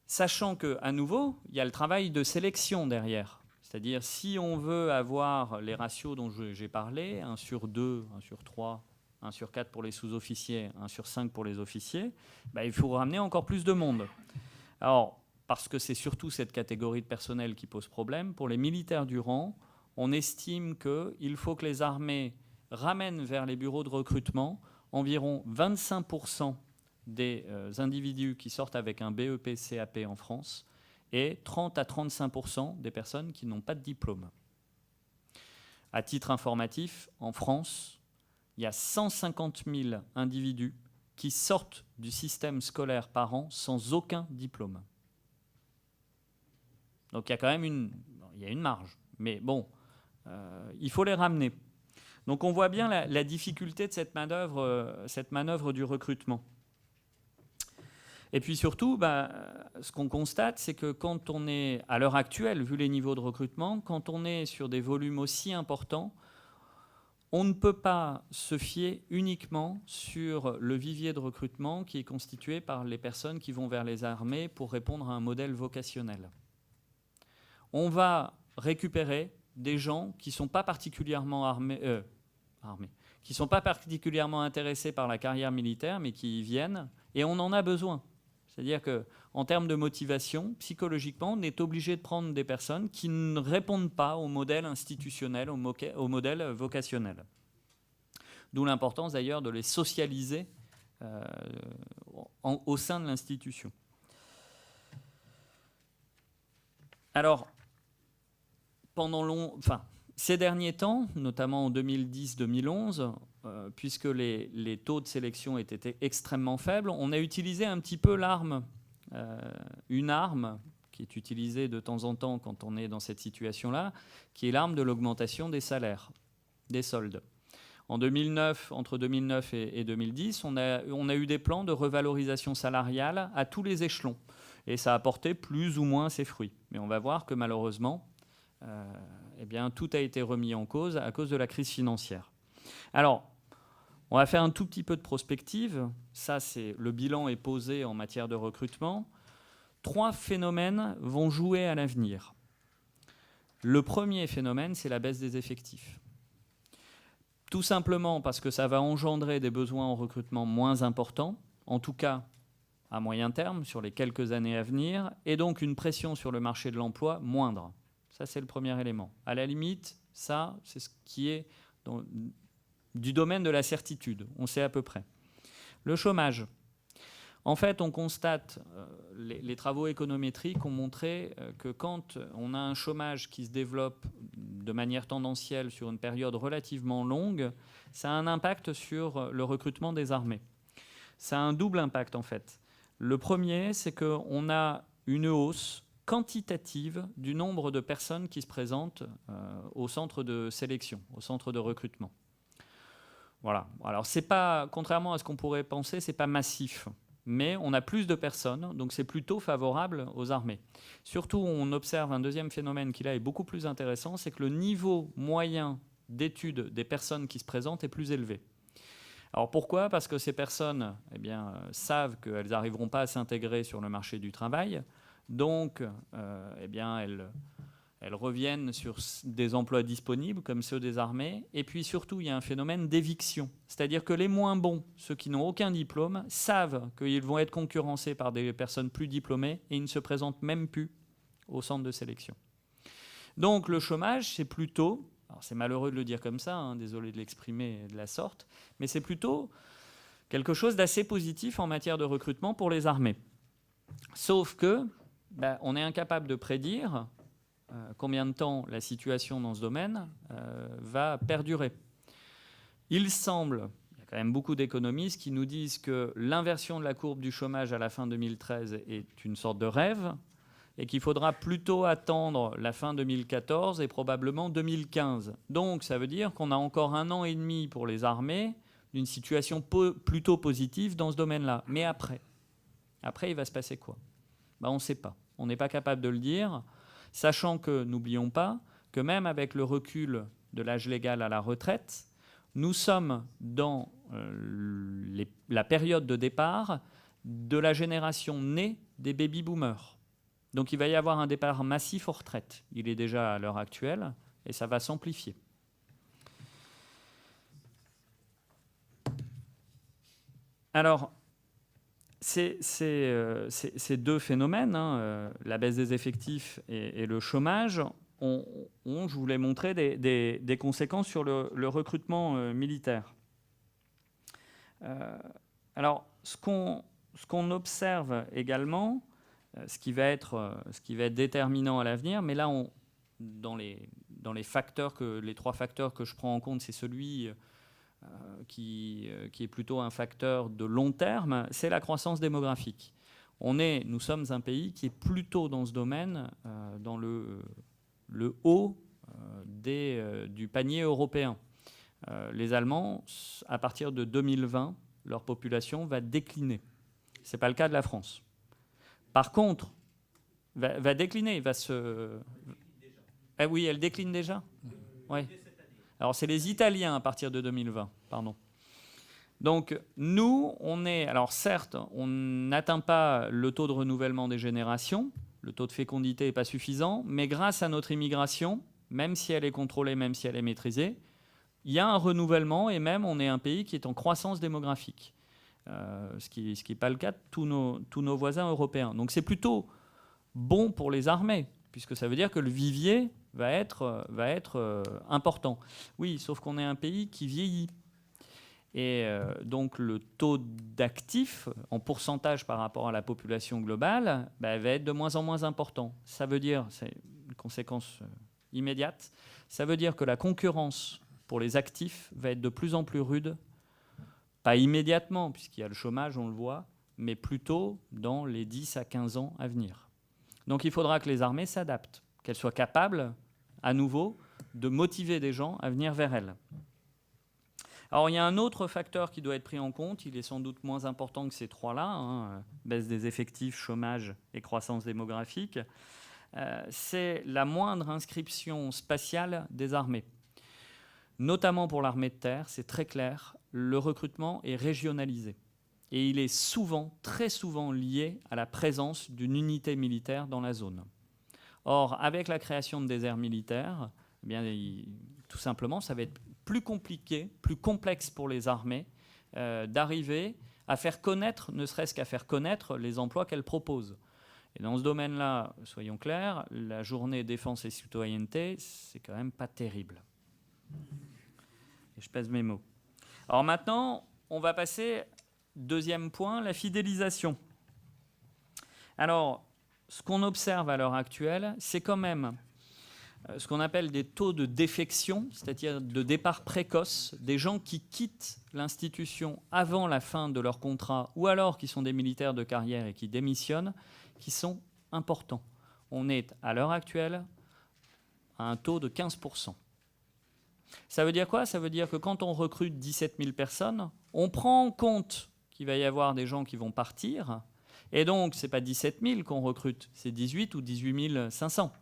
Sachant qu'à nouveau, il y a le travail de sélection derrière. C'est-à-dire, si on veut avoir les ratios dont j'ai parlé, 1 sur 2, 1 sur 3, 1 sur 4 pour les sous-officiers, 1 sur 5 pour les officiers, il faut ramener encore plus de monde. Alors, parce que c'est surtout cette catégorie de personnel qui pose problème, pour les militaires du rang, on estime qu'il faut que les armées ramènent vers les bureaux de recrutement environ 25% des individus qui sortent avec un BEP-CAP en France et 30 à 35% des personnes qui n'ont pas de diplôme. À titre informatif, en France, il y a 150 000 individus qui sortent du système scolaire par an sans aucun diplôme. Donc il y a quand même une marge. Mais bon, il faut les ramener. Donc on voit bien la difficulté de cette manœuvre du recrutement. Et puis surtout, ce qu'on constate, c'est que quand on est, à l'heure actuelle, vu les niveaux de recrutement, quand on est sur des volumes aussi importants, on ne peut pas se fier uniquement sur le vivier de recrutement qui est constitué par les personnes qui vont vers les armées pour répondre à un modèle vocationnel. On va récupérer des gens qui ne sont pas particulièrement qui sont pas particulièrement intéressés par la carrière militaire, mais qui y viennent, et on en a besoin. C'est-à-dire qu'en termes de motivation, psychologiquement, on est obligé de prendre des personnes qui ne répondent pas au modèle institutionnel, au modèle vocationnel. D'où l'importance d'ailleurs de les socialiser au sein de l'institution. Alors, ces derniers temps, notamment en 2010-2011, puisque les taux de sélection étaient extrêmement faibles, on a utilisé un petit peu une arme qui est utilisée de temps en temps quand on est dans cette situation-là, qui est l'arme de l'augmentation des salaires, des soldes. Entre 2009 et 2010, on a eu des plans de revalorisation salariale à tous les échelons. Et ça a porté plus ou moins ses fruits. Mais on va voir que malheureusement, tout a été remis en cause à cause de la crise financière. Alors, on va faire un tout petit peu de prospective. Ça, le bilan est posé en matière de recrutement. 3 phénomènes vont jouer à l'avenir. Le premier phénomène, c'est la baisse des effectifs. Tout simplement parce que ça va engendrer des besoins en recrutement moins importants, en tout cas à moyen terme, sur les quelques années à venir, et donc une pression sur le marché de l'emploi moindre. Ça, c'est le premier élément. À la limite, ça, c'est ce qui est du domaine de la certitude. On sait à peu près. Le chômage. En fait, on constate, les travaux économétriques ont montré que quand on a un chômage qui se développe de manière tendancielle sur une période relativement longue, ça a un impact sur le recrutement des armées. Ça a un double impact, en fait. Le premier, c'est qu'on a une hausse quantitative du nombre de personnes qui se présentent au centre de sélection, au centre de recrutement. Voilà. Alors, contrairement à ce qu'on pourrait penser, ce n'est pas massif. Mais on a plus de personnes, donc c'est plutôt favorable aux armées. Surtout, on observe un deuxième phénomène qui, là, est beaucoup plus intéressant, c'est que le niveau moyen d'études des personnes qui se présentent est plus élevé. Alors pourquoi ? Parce que ces personnes savent qu'elles n'arriveront pas à s'intégrer sur le marché du travail, donc elles reviennent sur des emplois disponibles comme ceux des armées. Et puis surtout, il y a un phénomène d'éviction. C'est-à-dire que les moins bons, ceux qui n'ont aucun diplôme, savent qu'ils vont être concurrencés par des personnes plus diplômées et ils ne se présentent même plus au centre de sélection. Donc le chômage, c'est plutôt, alors c'est malheureux de le dire comme ça, désolé de l'exprimer de la sorte, mais c'est plutôt quelque chose d'assez positif en matière de recrutement pour les armées. Sauf que on est incapable de prédire combien de temps la situation dans ce domaine va perdurer. Il semble, il y a quand même beaucoup d'économistes qui nous disent que l'inversion de la courbe du chômage à la fin 2013 est une sorte de rêve et qu'il faudra plutôt attendre la fin 2014 et probablement 2015. Donc ça veut dire qu'on a encore 1 an et demi pour les armées d'une situation plutôt positive dans ce domaine-là. Mais après, il va se passer quoi ? On ne sait pas. On n'est pas capable de le dire. Sachant que, n'oublions pas, que même avec le recul de l'âge légal à la retraite, nous sommes dans la période de départ de la génération née des baby-boomers. Donc il va y avoir un départ massif en retraite. Il est déjà à l'heure actuelle et ça va s'amplifier. Alors, ces 2 phénomènes, la baisse des effectifs et le chômage, ont, je voulais montrer, des conséquences sur le recrutement militaire. Alors, ce qu'on observe également, ce qui va être déterminant à l'avenir, mais là, dans les facteurs les 3 facteurs que je prends en compte, c'est celui qui est plutôt un facteur de long terme, c'est la croissance démographique. Nous sommes un pays qui est plutôt dans ce domaine, dans le haut du panier européen. Les Allemands, à partir de 2020, leur population va décliner. Ce n'est pas le cas de la France. Par contre, va décliner, Ah oui, elle décline déjà. Oui. Alors, c'est les Italiens à partir de 2020, pardon. Donc, nous, alors certes, on n'atteint pas le taux de renouvellement des générations, le taux de fécondité n'est pas suffisant, mais grâce à notre immigration, même si elle est contrôlée, même si elle est maîtrisée, il y a un renouvellement et même on est un pays qui est en croissance démographique, ce qui n'est pas le cas de tous nos voisins européens. Donc, c'est plutôt bon pour les armées, puisque ça veut dire que le vivier va être important. Oui, sauf qu'on est un pays qui vieillit. Et donc le taux d'actifs en pourcentage par rapport à la population globale va être de moins en moins important. Ça veut dire, c'est une conséquence immédiate, ça veut dire que la concurrence pour les actifs va être de plus en plus rude, pas immédiatement, puisqu'il y a le chômage, on le voit, mais plutôt dans les 10 à 15 ans à venir. Donc il faudra que les armées s'adaptent, qu'elles soient capables, à nouveau, de motiver des gens à venir vers elles. Alors, il y a un autre facteur qui doit être pris en compte, il est sans doute moins important que ces 3-là, baisse des effectifs, chômage et croissance démographique, c'est la moindre inscription spatiale des armées. Notamment pour l'armée de terre, c'est très clair, le recrutement est régionalisé. Et il est souvent, très souvent lié à la présence d'une unité militaire dans la zone. Or, avec la création de déserts militaires, eh bien, tout simplement, ça va être plus compliqué, plus complexe pour les armées d'arriver à faire connaître, ne serait-ce qu'à faire connaître les emplois qu'elles proposent. Et dans ce domaine-là, soyons clairs, la journée défense et citoyenneté, c'est quand même pas terrible. Et je pèse mes mots. Alors maintenant, on va passer, deuxième point, la fidélisation. Alors, ce qu'on observe à l'heure actuelle, c'est quand même ce qu'on appelle des taux de défection, c'est-à-dire de départ précoce, des gens qui quittent l'institution avant la fin de leur contrat ou alors qui sont des militaires de carrière et qui démissionnent, qui sont importants. On est à l'heure actuelle à un taux de 15%. Ça veut dire quoi? Ça veut dire que quand on recrute 17 000 personnes, on prend en compte qu'il va y avoir des gens qui vont partir, et donc ce n'est pas 17 000 qu'on recrute, c'est 18 ou 18 500.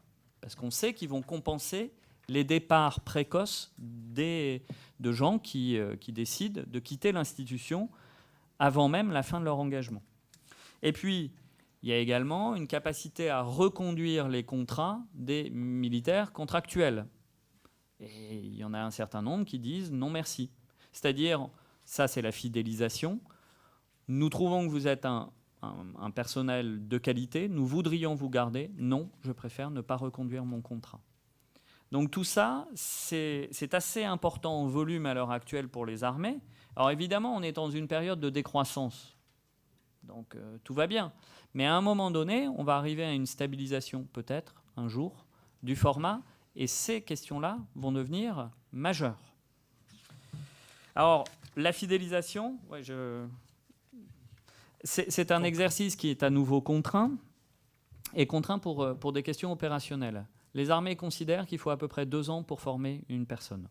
Parce qu'on sait qu'ils vont compenser les départs précoces de gens qui décident de quitter l'institution avant même la fin de leur engagement. Et puis, il y a également une capacité à reconduire les contrats des militaires contractuels. Et il y en a un certain nombre qui disent non merci. C'est-à-dire, ça c'est la fidélisation. Nous trouvons que vous êtes un personnel de qualité, nous voudrions vous garder. Non, je préfère ne pas reconduire mon contrat. Donc tout ça, c'est assez important en volume à l'heure actuelle pour les armées. Alors évidemment, on est dans une période de décroissance. Donc tout va bien. Mais à un moment donné, on va arriver à une stabilisation, peut-être, un jour, du format, et ces questions-là vont devenir majeures. Alors, la fidélisation, c'est un exercice qui est à nouveau contraint, et contraint pour des questions opérationnelles. Les armées considèrent qu'il faut à peu près 2 ans pour former une personne.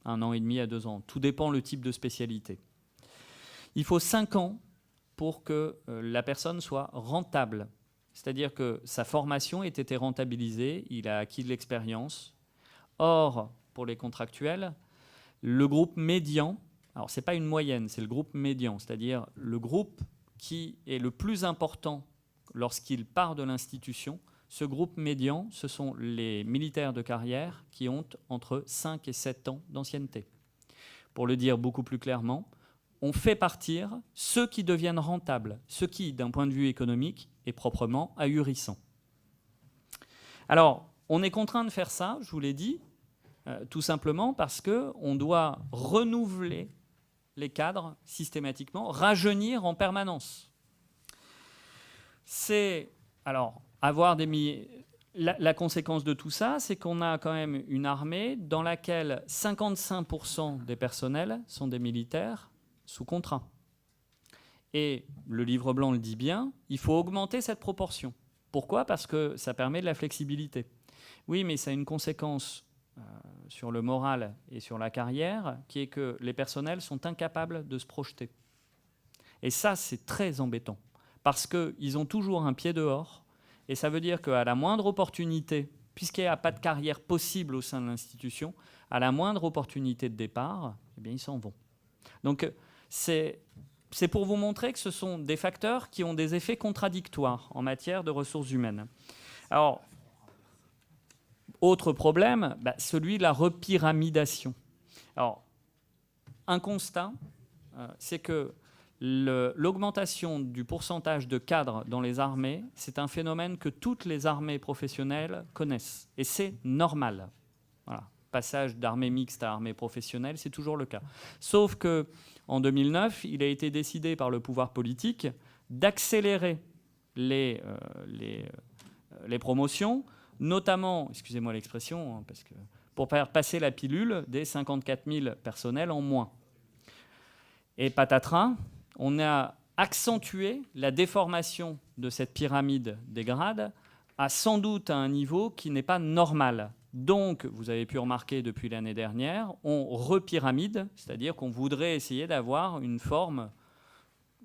1 an et demi à 2 ans. Tout dépend le type de spécialité. Il faut 5 ans pour que la personne soit rentable. C'est-à-dire que sa formation ait été rentabilisée, il a acquis de l'expérience. Or, pour les contractuels, le groupe médian, alors ce n'est pas une moyenne, c'est le groupe médian, c'est-à-dire le groupe qui est le plus important lorsqu'il part de l'institution. Ce groupe médian, ce sont les militaires de carrière qui ont entre 5 et 7 ans d'ancienneté. Pour le dire beaucoup plus clairement, on fait partir ceux qui deviennent rentables, ceux qui, d'un point de vue économique, est proprement ahurissant. Alors, on est contraint de faire ça, je vous l'ai dit, tout simplement parce qu'on doit renouveler les cadres systématiquement, rajeunir en permanence. La conséquence de tout ça, c'est qu'on a quand même une armée dans laquelle 55% des personnels sont des militaires sous contrat. Et le livre blanc le dit bien, il faut augmenter cette proportion. Pourquoi ? Parce que ça permet de la flexibilité. Oui, mais ça a une conséquence sur le moral et sur la carrière, qui est que les personnels sont incapables de se projeter. Et ça, c'est très embêtant, parce qu'ils ont toujours un pied dehors, et ça veut dire qu'à la moindre opportunité, puisqu'il n'y a pas de carrière possible au sein de l'institution, à la moindre opportunité de départ, eh bien, ils s'en vont. Donc, c'est pour vous montrer que ce sont des facteurs qui ont des effets contradictoires en matière de ressources humaines. Alors, autre problème, celui de la repyramidation. Alors, un constat, c'est que l'augmentation du pourcentage de cadres dans les armées, c'est un phénomène que toutes les armées professionnelles connaissent. Et c'est normal. Voilà. Passage d'armée mixte à armée professionnelle, c'est toujours le cas. Sauf qu'en 2009, il a été décidé par le pouvoir politique d'accélérer les promotions, notamment, excusez-moi l'expression, parce que pour faire passer la pilule des 54 000 personnels en moins. Et patatras, on a accentué la déformation de cette pyramide des grades sans doute à un niveau qui n'est pas normal. Donc, vous avez pu remarquer depuis l'année dernière, on repyramide, c'est-à-dire qu'on voudrait essayer d'avoir une forme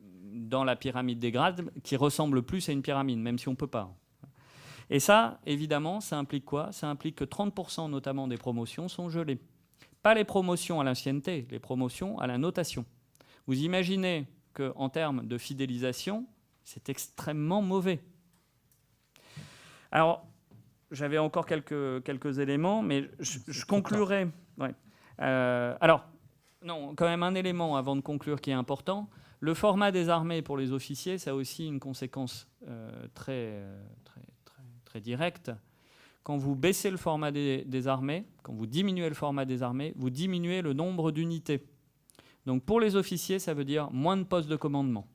dans la pyramide des grades qui ressemble plus à une pyramide, même si on ne peut pas. Et ça, évidemment, ça implique quoi ? Ça implique que 30% notamment des promotions sont gelées. Pas les promotions à l'ancienneté, les promotions à la notation. Vous imaginez qu'en termes de fidélisation, c'est extrêmement mauvais. Alors, j'avais encore quelques éléments, mais je conclurai. Ouais. Non, quand même un élément avant de conclure qui est important. Le format des armées pour les officiers, ça a aussi une conséquence très directe. Quand vous baissez le format des armées, quand vous diminuez le format des armées, vous diminuez le nombre d'unités. Donc pour les officiers, ça veut dire moins de postes de commandement.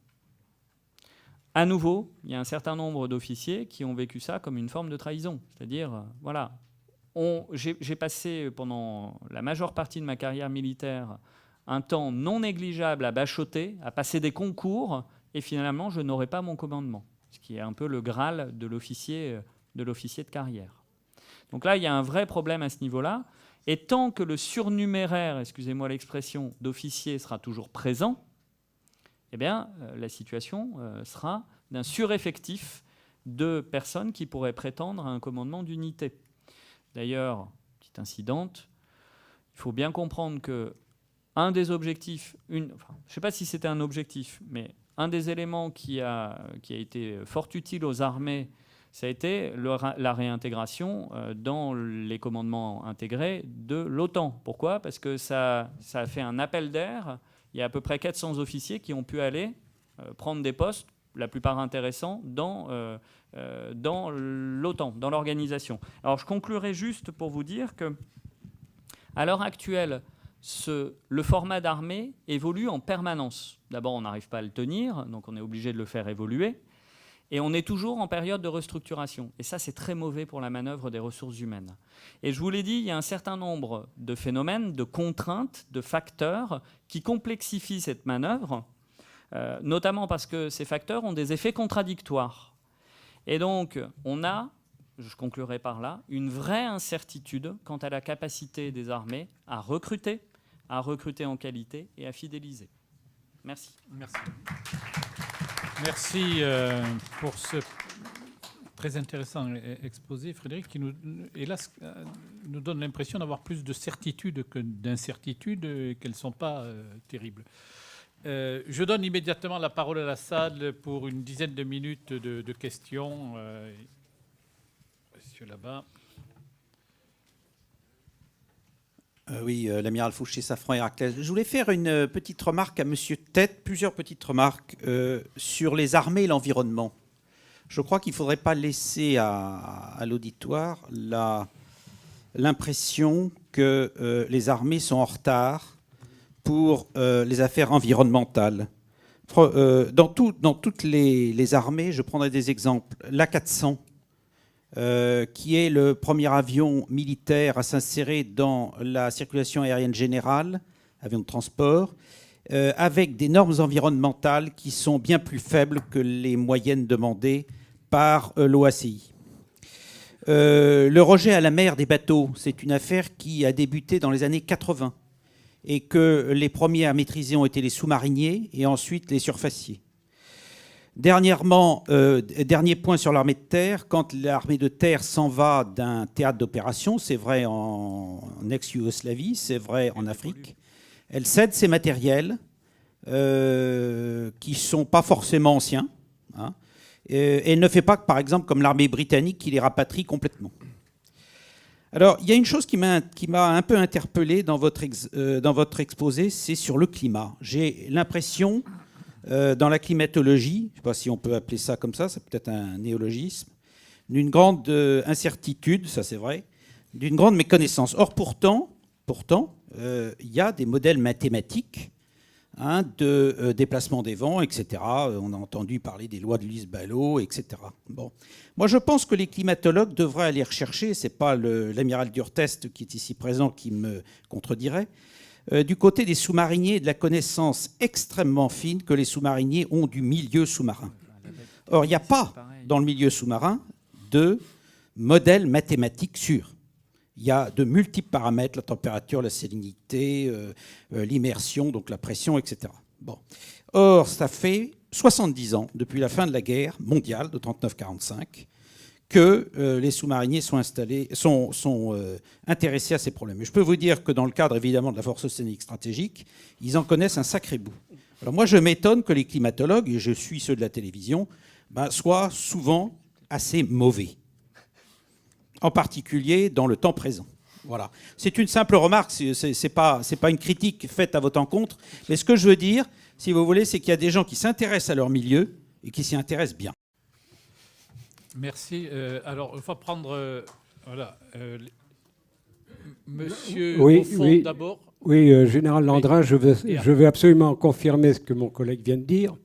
À nouveau, il y a un certain nombre d'officiers qui ont vécu ça comme une forme de trahison. C'est-à-dire, voilà, j'ai passé pendant la majeure partie de ma carrière militaire un temps non négligeable à bachoter, à passer des concours, et finalement, je n'aurai pas mon commandement, ce qui est un peu le Graal de l'officier de carrière. Donc là, il y a un vrai problème à ce niveau-là. Et tant que le surnuméraire, excusez-moi l'expression, d'officiers sera toujours présent, eh bien, la situation sera d'un sureffectif de personnes qui pourraient prétendre à un commandement d'unité. D'ailleurs, petite incidente, il faut bien comprendre qu'un des objectifs, je ne sais pas si c'était un objectif, mais un des éléments qui a été fort utile aux armées, ça a été la réintégration dans les commandements intégrés de l'OTAN. Pourquoi ? Parce que ça a fait un appel d'air. Il y a à peu près 400 officiers qui ont pu aller prendre des postes, la plupart intéressants, dans l'OTAN, dans l'organisation. Alors je conclurai juste pour vous dire qu'à l'heure actuelle, le format d'armée évolue en permanence. D'abord, on n'arrive pas à le tenir, donc on est obligé de le faire évoluer. Et on est toujours en période de restructuration. Et ça, c'est très mauvais pour la manœuvre des ressources humaines. Et je vous l'ai dit, il y a un certain nombre de phénomènes, de contraintes, de facteurs qui complexifient cette manœuvre, notamment parce que ces facteurs ont des effets contradictoires. Et donc, on a, je conclurai par là, une vraie incertitude quant à la capacité des armées à recruter en qualité et à fidéliser. Merci. Merci. Merci pour ce très intéressant exposé, Frédéric, qui, hélas, nous donne l'impression d'avoir plus de certitudes que d'incertitudes et qu'elles ne sont pas terribles. Je donne immédiatement la parole à la salle pour une dizaine de minutes de questions. Monsieur là-bas. Oui, l'amiral Fouché, Safran Héraclès. Je voulais faire une petite remarque à Monsieur Tête, plusieurs petites remarques sur les armées et l'environnement. Je crois qu'il ne faudrait pas laisser à l'auditoire l'impression que les armées sont en retard, pour les affaires environnementales. Dans toutes les armées, je prendrai des exemples. L'A400, qui est le premier avion militaire à s'insérer dans la circulation aérienne générale, avion de transport, avec des normes environnementales qui sont bien plus faibles que les moyennes demandées par l'OACI. Le rejet à la mer des bateaux, c'est une affaire qui a débuté dans les années 80 et que les premiers à maîtriser ont été les sous-mariniers et ensuite les surfaciers. Dernièrement, dernier point sur l'armée de terre, quand l'armée de terre s'en va d'un théâtre d'opération, c'est vrai en ex-Yougoslavie, c'est vrai en Afrique, elle cède ses matériels qui ne sont pas forcément anciens, hein, et elle ne fait pas, par exemple, comme l'armée britannique qui les rapatrie complètement. Alors, il y a une chose qui m'a un peu interpellé dans votre exposé, c'est sur le climat. J'ai l'impression, dans la climatologie, je ne sais pas si on peut appeler ça comme ça, c'est peut-être un néologisme, d'une grande incertitude, ça c'est vrai, d'une grande méconnaissance. Or, pourtant, il y a des modèles mathématiques, hein, de déplacement des vents, etc. On a entendu parler des lois de Lise-Ballot, etc. Bon. Moi, je pense que les climatologues devraient aller rechercher, ce n'est pas l'amiral Durteste qui est ici présent qui me contredirait, du côté des sous-mariniers et de la connaissance extrêmement fine que les sous-mariniers ont du milieu sous-marin. Or, il n'y a pas, dans le milieu sous-marin, de modèle mathématique sûr. Il y a de multiples paramètres, la température, la salinité, l'immersion, donc la pression, etc. Bon. Or, ça fait 70 ans, depuis la fin de la guerre mondiale de 39-45, que les sous-mariniers sont intéressés à ces problèmes. Et je peux vous dire que dans le cadre, évidemment, de la force océanique stratégique, ils en connaissent un sacré bout. Alors moi, je m'étonne que les climatologues, et je suis ceux de la télévision, soient souvent assez mauvais, en particulier dans le temps présent. Voilà. C'est une simple remarque, c'est pas une critique faite à votre encontre, mais ce que je veux dire, si vous voulez, c'est qu'il y a des gens qui s'intéressent à leur milieu et qui s'y intéressent bien. Merci. Alors, il faut prendre... voilà. Monsieur Oui. d'abord. Oui, Général Landrin, je veux absolument confirmer ce que mon collègue vient de dire,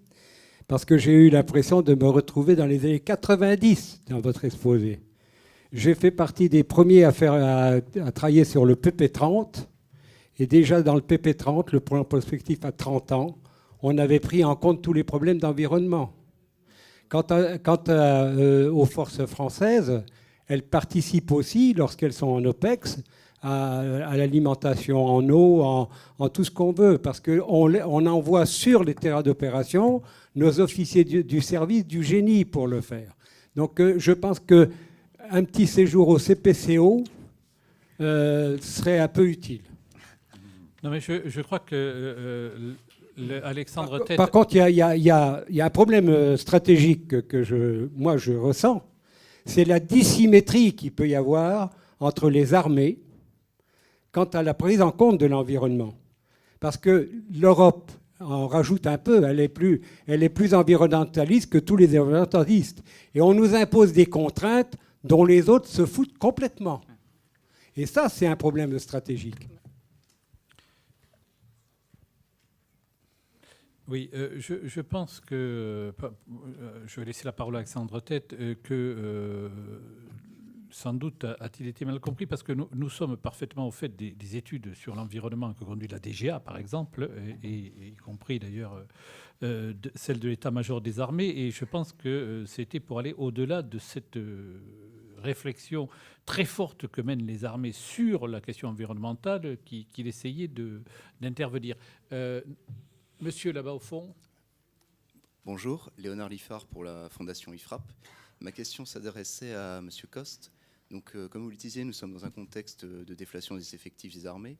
parce que j'ai eu l'impression de me retrouver dans les années 90 dans votre exposé. J'ai fait partie des premiers à travailler sur le PP30. Et déjà dans le PP30, le plan prospectif à 30 ans, on avait pris en compte tous les problèmes d'environnement. Quant aux forces françaises, elles participent aussi, lorsqu'elles sont en OPEX, à l'alimentation en eau, en tout ce qu'on veut, parce qu'on envoie sur les terrains d'opération nos officiers du service du génie pour le faire. Donc je pense que un petit séjour au CPCO serait un peu utile. Non, mais je crois que Alexandre Tête... Par contre, il y a un problème stratégique que moi je ressens. C'est la dissymétrie qu'il peut y avoir entre les armées quant à la prise en compte de l'environnement. Parce que l'Europe en rajoute un peu, elle est plus environnementaliste que tous les environnementalistes. Et on nous impose des contraintes dont les autres se foutent complètement. Et ça, c'est un problème stratégique. Oui, je pense que... je vais laisser la parole à Alexandre Tête, que sans doute a-t-il été mal compris, parce que nous sommes parfaitement au fait des études sur l'environnement que conduit la DGA, par exemple, et y compris d'ailleurs celle de l'état-major des armées, et je pense que c'était pour aller au-delà de cette réflexion très forte que mènent les armées sur la question environnementale qu'il essayait d'intervenir. Monsieur là-bas au fond. Bonjour, Léonard Liffard pour la Fondation IFRAP. Ma question s'adressait à Monsieur Coste. Donc, comme vous le disiez, nous sommes dans un contexte de déflation des effectifs des armées.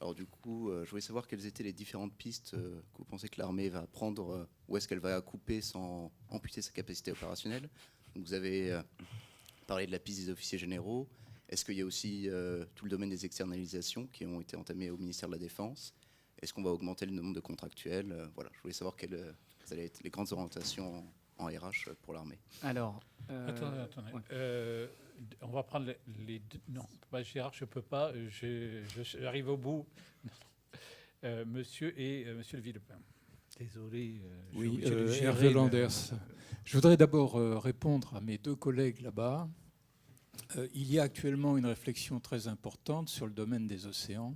Alors du coup, je voulais savoir quelles étaient les différentes pistes que vous pensez que l'armée va prendre, ou est-ce qu'elle va couper sans amputer sa capacité opérationnelle. Donc, vous avez parlé de la piste des officiers généraux. Est-ce qu'il y a aussi tout le domaine des externalisations qui ont été entamées au ministère de la Défense? Est-ce qu'on va augmenter le nombre de contractuels? Voilà, je voulais savoir quelles allaient être les grandes orientations en RH pour l'armée. Alors, attendez. Ouais. On va prendre les deux. Non, Gérard, je ne peux pas. J'arrive au bout. Monsieur Le Villepin. Désolé. je suis Oui, obligé de gérer Hervé le- Landers. Je voudrais d'abord répondre à mes deux collègues là-bas. Il y a actuellement une réflexion très importante sur le domaine des océans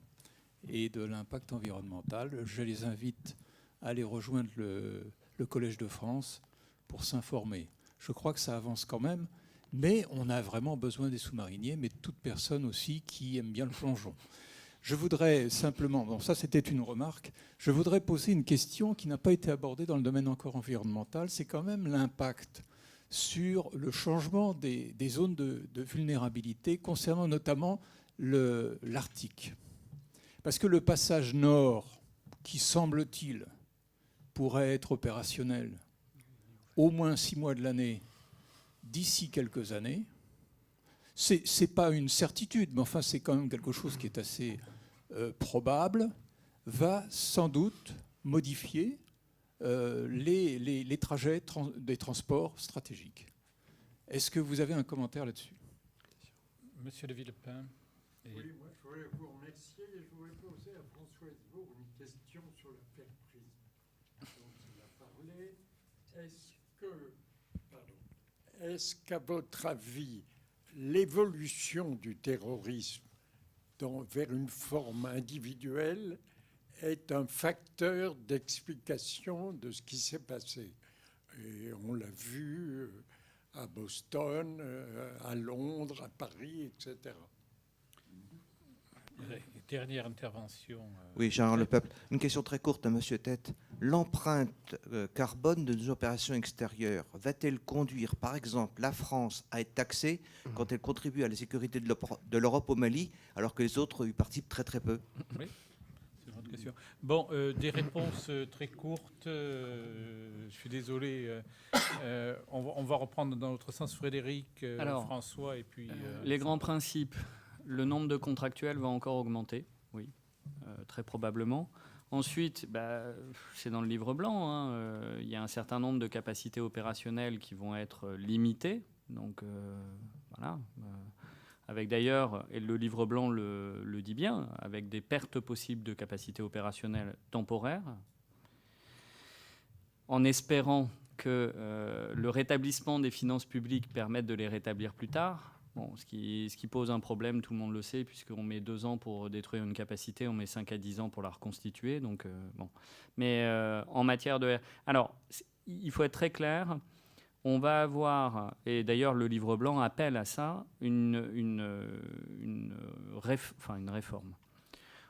et de l'impact environnemental. Je les invite à aller rejoindre le Collège de France pour s'informer. Je crois que ça avance quand même, mais on a vraiment besoin des sous-mariniers, mais de toute personne aussi qui aime bien le plongeon. Je voudrais simplement, bon ça c'était une remarque, je voudrais poser une question qui n'a pas été abordée dans le domaine encore environnemental, c'est quand même l'impact sur le changement des zones de vulnérabilité concernant notamment l'Arctique. Parce que le passage nord, qui semble-t-il pourrait être opérationnel au moins 6 mois de l'année d'ici quelques années, c'est pas une certitude, mais enfin c'est quand même quelque chose qui est assez probable, va sans doute modifier les trajets des transports stratégiques. Est-ce que vous avez un commentaire là-dessus? Monsieur Le Villepin. Oui, moi je voulais vous remercier et je voulais poser à François Hesbourg une question sur l'affaire Prism dont il a parlé. Est-ce qu'à votre avis, l'évolution du terrorisme vers une forme individuelle est un facteur d'explication de ce qui s'est passé? Et on l'a vu à Boston, à Londres, à Paris, etc. Dernière intervention. Oui, Jean Le Peuple. Une question très courte à Monsieur Tête. L'empreinte carbone de nos opérations extérieures va-t-elle conduire, par exemple, la France à être taxée quand elle contribue à la sécurité de l'Europe au Mali, alors que les autres y participent très très peu? Oui, c'est une autre question. Bon, des réponses très courtes. Je suis désolé. On va reprendre dans l'autre sens Frédéric, Alors, François et puis... les grands principes. Le nombre de contractuels va encore augmenter, oui, très probablement. Ensuite, c'est dans le livre blanc, hein, il y a un certain nombre de capacités opérationnelles qui vont être limitées. Donc, voilà. Avec d'ailleurs, et le livre blanc le dit bien, avec des pertes possibles de capacités opérationnelles temporaires, en espérant que le rétablissement des finances publiques permette de les rétablir plus tard. Bon, ce qui pose un problème, tout le monde le sait, puisqu'on met 2 ans pour détruire une capacité, on met 5 à 10 ans pour la reconstituer. Donc, bon. Mais en matière de... Alors, il faut être très clair. On va avoir, et d'ailleurs le livre blanc appelle à ça, une réforme.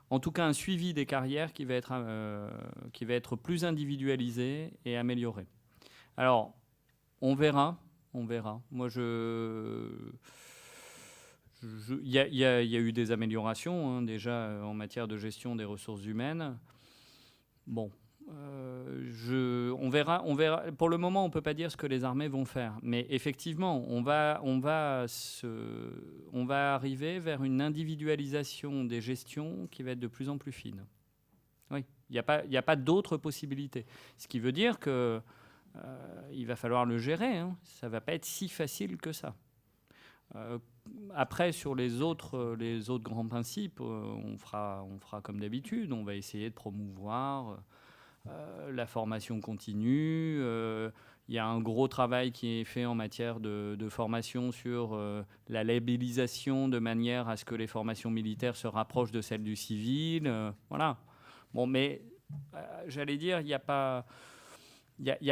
En tout cas, un suivi des carrières qui va être plus individualisé et amélioré. Alors, on verra. Moi, il y a eu des améliorations, hein, déjà en matière de gestion des ressources humaines. Bon, on verra. Pour le moment, on ne peut pas dire ce que les armées vont faire. Mais effectivement, on va arriver vers une individualisation des gestions qui va être de plus en plus fine. Oui, il n'y a pas d'autre possibilité. Ce qui veut dire que il va falloir le gérer. Hein. Ça ne va pas être si facile que ça. Après, sur les autres grands principes, on fera comme d'habitude. On va essayer de promouvoir la formation continue. Il y a un gros travail qui est fait en matière de formation sur la labellisation de manière à ce que les formations militaires se rapprochent de celles du civil. Voilà. Bon, mais j'allais dire, il n'y a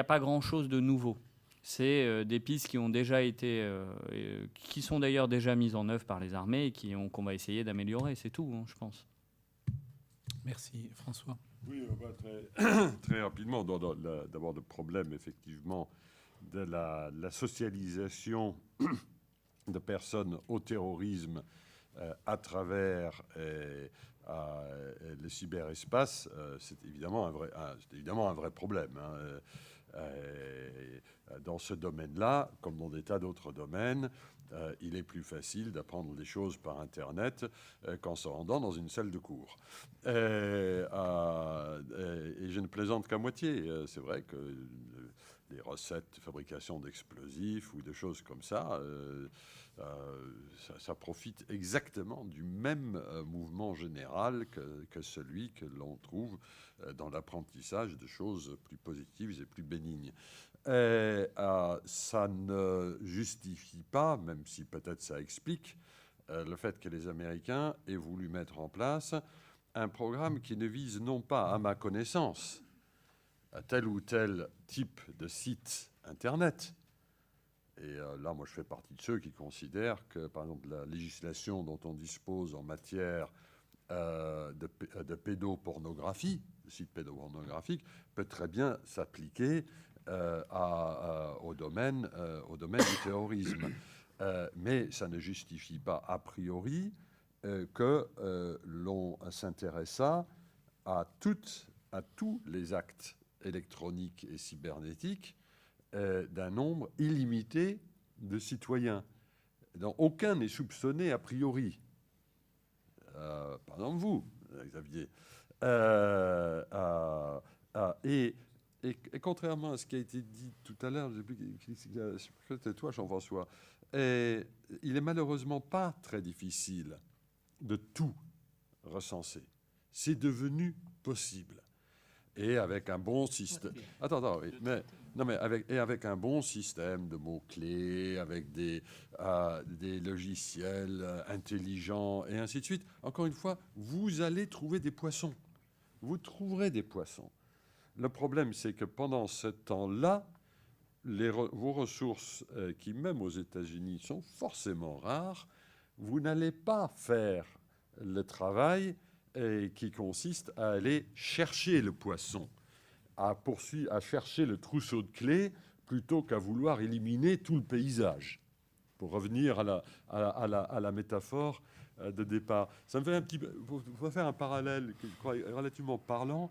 pas grand-chose de nouveau. C'est des pistes qui ont déjà été, qui sont d'ailleurs déjà mises en œuvre par les armées et qu'on va essayer d'améliorer. C'est tout, hein, je pense. Merci, François. Oui, très rapidement. D'abord, le problème, effectivement, de la socialisation de personnes au terrorisme à travers le cyberespace, c'est évidemment un vrai problème. Hein. Dans ce domaine-là, comme dans des tas d'autres domaines, il est plus facile d'apprendre des choses par Internet qu'en se rendant dans une salle de cours. Et je ne plaisante qu'à moitié. C'est vrai que des recettes de fabrication d'explosifs ou des choses comme ça. Ça profite exactement du même mouvement général que celui que l'on trouve dans l'apprentissage de choses plus positives et plus bénignes. Ça ne justifie pas, même si peut-être ça explique, le fait que les Américains aient voulu mettre en place un programme qui ne vise non pas, à ma connaissance, à tel ou tel type de site Internet. Et là, moi, je fais partie de ceux qui considèrent que, par exemple, la législation dont on dispose en matière de pédopornographie, de sites pédopornographiques, peut très bien s'appliquer au domaine du terrorisme. Mais ça ne justifie pas, a priori, que l'on s'intéressa à tous les actes électroniques et cybernétiques d'un nombre illimité de citoyens. Donc, aucun n'est soupçonné a priori. Par exemple, vous, Xavier. Et contrairement à ce qui a été dit tout à l'heure, c'était toi, Jean-François, il n'est malheureusement pas très difficile de tout recenser. C'est devenu possible. Et avec un bon système. Attends, oui, avec un bon système de mots-clés, avec des logiciels intelligents et ainsi de suite. Encore une fois, vous allez trouver des poissons. Vous trouverez des poissons. Le problème, c'est que pendant ce temps-là, vos ressources, qui même aux États-Unis sont forcément rares, vous n'allez pas faire le travail qui consiste à aller chercher le poisson, à chercher le trousseau de clés, plutôt qu'à vouloir éliminer tout le paysage. Pour revenir à la métaphore de départ. Ça me fait un petit peu... Faut faire un parallèle qui est relativement parlant.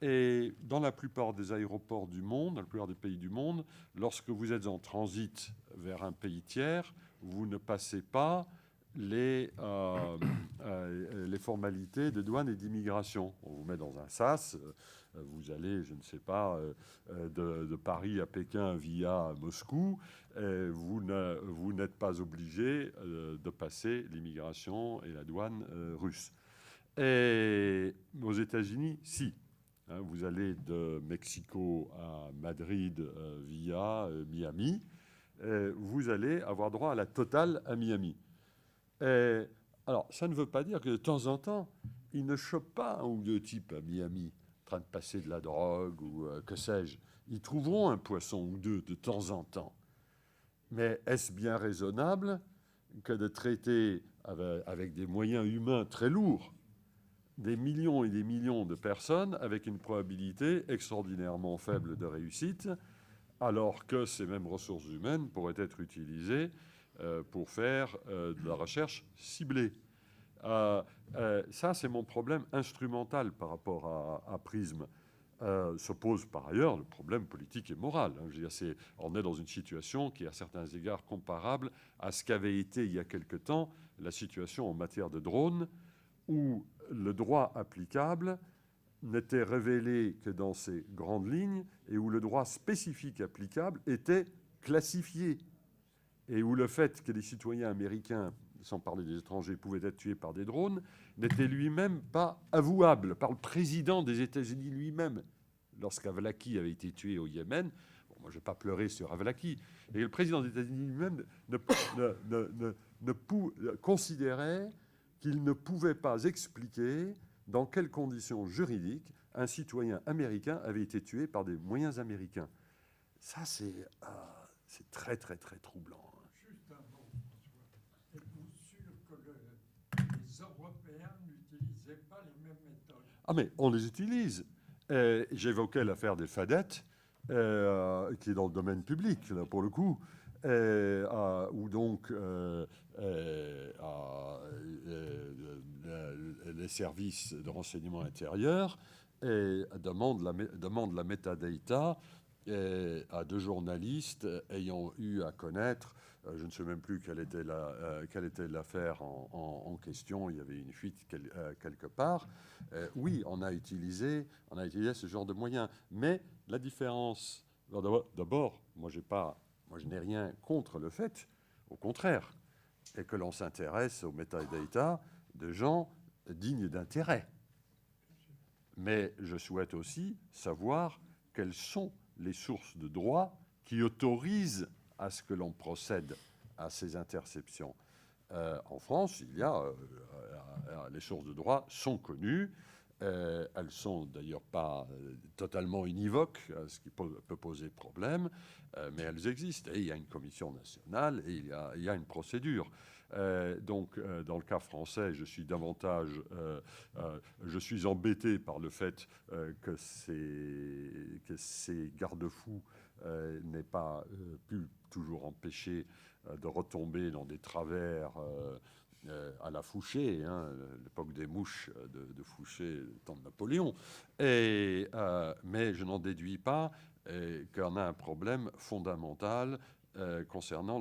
Et dans la plupart des aéroports du monde, dans la plupart des pays du monde, lorsque vous êtes en transit vers un pays tiers, vous ne passez pas les formalités de douane et d'immigration. On vous met dans un sas, vous allez, je ne sais pas, de Paris à Pékin via Moscou, vous n'êtes pas obligé de passer l'immigration et la douane russe. Et aux États-Unis, si. Vous allez de Mexico à Madrid via Miami, vous allez avoir droit à la totale à Miami. Alors, ça ne veut pas dire que de temps en temps, ils ne chopent pas un ou deux types à Miami en train de passer de la drogue ou que sais-je. Ils trouveront un poisson ou deux de temps en temps. Mais est-ce bien raisonnable que de traiter avec des moyens humains très lourds des millions et des millions de personnes avec une probabilité extraordinairement faible de réussite, alors que ces mêmes ressources humaines pourraient être utilisées pour faire de la recherche ciblée. Ça, c'est mon problème instrumental par rapport à PRISM. Se pose par ailleurs le problème politique et moral. Je veux dire, on est dans une situation qui est à certains égards comparable à ce qu'avait été il y a quelque temps la situation en matière de drones, où le droit applicable n'était révélé que dans ses grandes lignes et où le droit spécifique applicable était classifié et où le fait que les citoyens américains, sans parler des étrangers, pouvaient être tués par des drones n'était lui-même pas avouable par le président des États-Unis lui-même. Lorsqu'Avlaki avait été tué au Yémen, bon, moi je ne vais pas pleurer sur Avlaki, et le président des États-Unis lui-même considérait qu'il ne pouvait pas expliquer dans quelles conditions juridiques un citoyen américain avait été tué par des moyens américains. Ça, c'est très, très, très troublant. Juste un mot, François. Êtes-vous sûr que les Européens n'utilisaient pas les mêmes méthodes? Ah, mais on les utilise. J'évoquais l'affaire des fadettes, qui est dans le domaine public, là, pour le coup, où donc les services de renseignement intérieur demandent la metadata à deux journalistes ayant eu à connaître, je ne sais même plus quelle était l'affaire en question, il y avait une fuite quelque part. Oui, on a utilisé ce genre de moyens, mais la différence D'abord, moi je n'ai rien contre le fait, au contraire, et que l'on s'intéresse aux metadata de gens dignes d'intérêt. Mais je souhaite aussi savoir quelles sont les sources de droit qui autorisent à ce que l'on procède à ces interceptions. En France, il y a les sources de droit sont connues. Elles sont d'ailleurs pas totalement univoques, ce qui peut poser problème, mais elles existent. Et il y a une commission nationale et il y a une procédure. Donc, dans le cas français, je suis je suis embêté par le fait que ces garde-fous n'aient pas pu toujours empêcher de retomber dans des travers à la Fouché, hein, l'époque des mouches de Fouché, le temps de Napoléon. Mais je n'en déduis pas qu'on a un problème fondamental concernant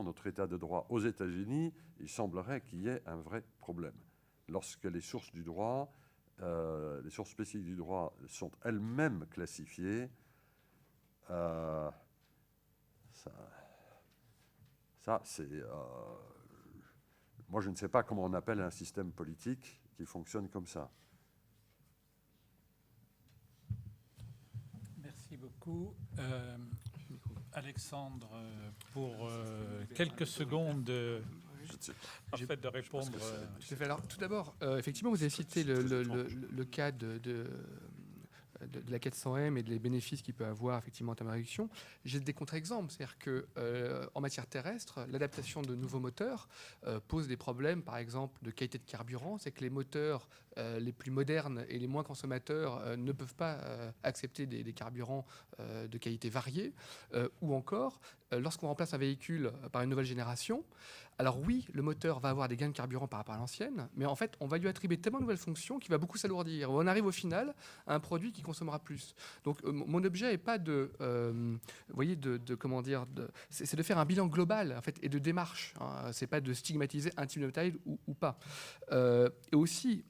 notre état de droit. Aux États-Unis, il semblerait qu'il y ait un vrai problème. Lorsque les sources du droit, les sources spécifiques du droit sont elles-mêmes classifiées, ça c'est... moi, je ne sais pas comment on appelle un système politique qui fonctionne comme ça. Merci beaucoup. Alexandre, pour quelques secondes, en fait, de répondre. Tout à fait. Alors, tout d'abord, effectivement, vous avez cité le cas de la 400M et des bénéfices qu'il peut avoir effectivement en termes de réduction. J'ai des contre-exemples, c'est-à-dire que en matière terrestre, l'adaptation de nouveaux moteurs pose des problèmes, par exemple, de qualité de carburant. C'est que les moteurs les plus modernes et les moins consommateurs ne peuvent pas accepter des carburants de qualité variée, ou encore lorsqu'on remplace un véhicule par une nouvelle génération. Alors oui, le moteur va avoir des gains de carburant par rapport à l'ancienne, mais en fait, on va lui attribuer tellement de nouvelles fonctions qu'il va beaucoup s'alourdir. On arrive au final à un produit qui consommera plus. Donc mon objet n'est pas c'est de faire un bilan global en fait et de démarche. Hein. C'est pas de stigmatiser un type de matériel ou pas. Et aussi,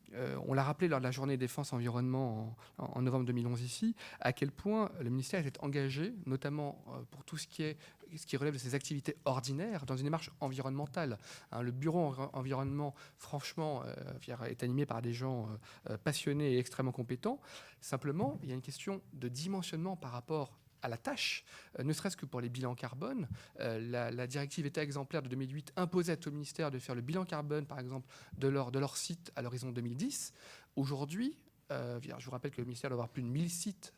on l'a rappelé lors de la journée défense environnement en novembre 2011 ici, à quel point le ministère était engagé, notamment pour tout ce qui relève de ses activités ordinaires, dans une démarche environnementale. Hein, le bureau environnement, franchement, est animé par des gens passionnés et extrêmement compétents. Simplement, il y a une question de dimensionnement par rapport à la tâche, ne serait-ce que pour les bilans carbone. La directive État exemplaire de 2008 imposait à tout le ministère de faire le bilan carbone, par exemple, de leur site à l'horizon 2010. Aujourd'hui, je vous rappelle que le ministère doit avoir plus de 1000 sites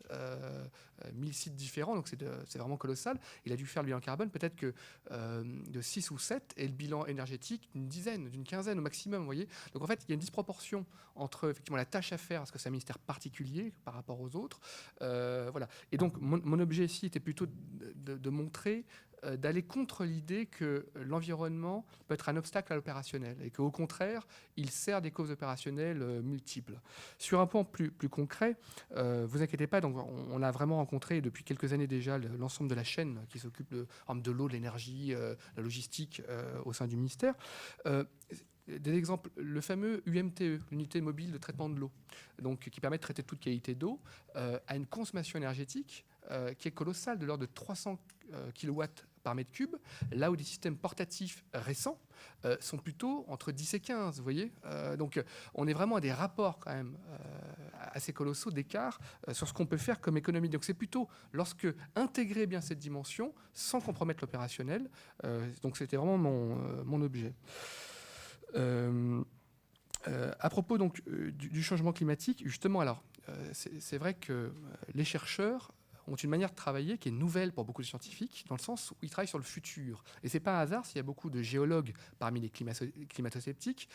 différents, donc c'est vraiment colossal. Il a dû faire le bilan carbone peut-être que de 6 ou 7, et le bilan énergétique d'une quinzaine au maximum, vous voyez. Donc en fait, il y a une disproportion entre effectivement la tâche à faire, parce que c'est un ministère particulier par rapport aux autres. Voilà. Et donc mon objet ici était plutôt de montrer d'aller contre l'idée que l'environnement peut être un obstacle à l'opérationnel et qu'au contraire, il sert des causes opérationnelles multiples. Sur un point plus concret, vous inquiétez pas, donc on a vraiment rencontré depuis quelques années déjà l'ensemble de la chaîne qui s'occupe de l'eau, de l'énergie, la logistique au sein du ministère. Des exemples, le fameux UMTE, l'unité mobile de traitement de l'eau, donc qui permet de traiter toute qualité d'eau, a une consommation énergétique qui est colossale, de l'ordre de 300 kW par mètre cube, là où des systèmes portatifs récents sont plutôt entre 10 et 15, vous voyez. Donc on est vraiment à des rapports quand même assez colossaux d'écart sur ce qu'on peut faire comme économie. Donc c'est plutôt lorsque intégrer bien cette dimension sans compromettre l'opérationnel. Donc c'était vraiment mon objet. À propos donc du changement climatique, justement, alors c'est vrai que les chercheurs ont une manière de travailler qui est nouvelle pour beaucoup de scientifiques, dans le sens où ils travaillent sur le futur. Et c'est pas un hasard s'il y a beaucoup de géologues parmi les climato-sceptiques,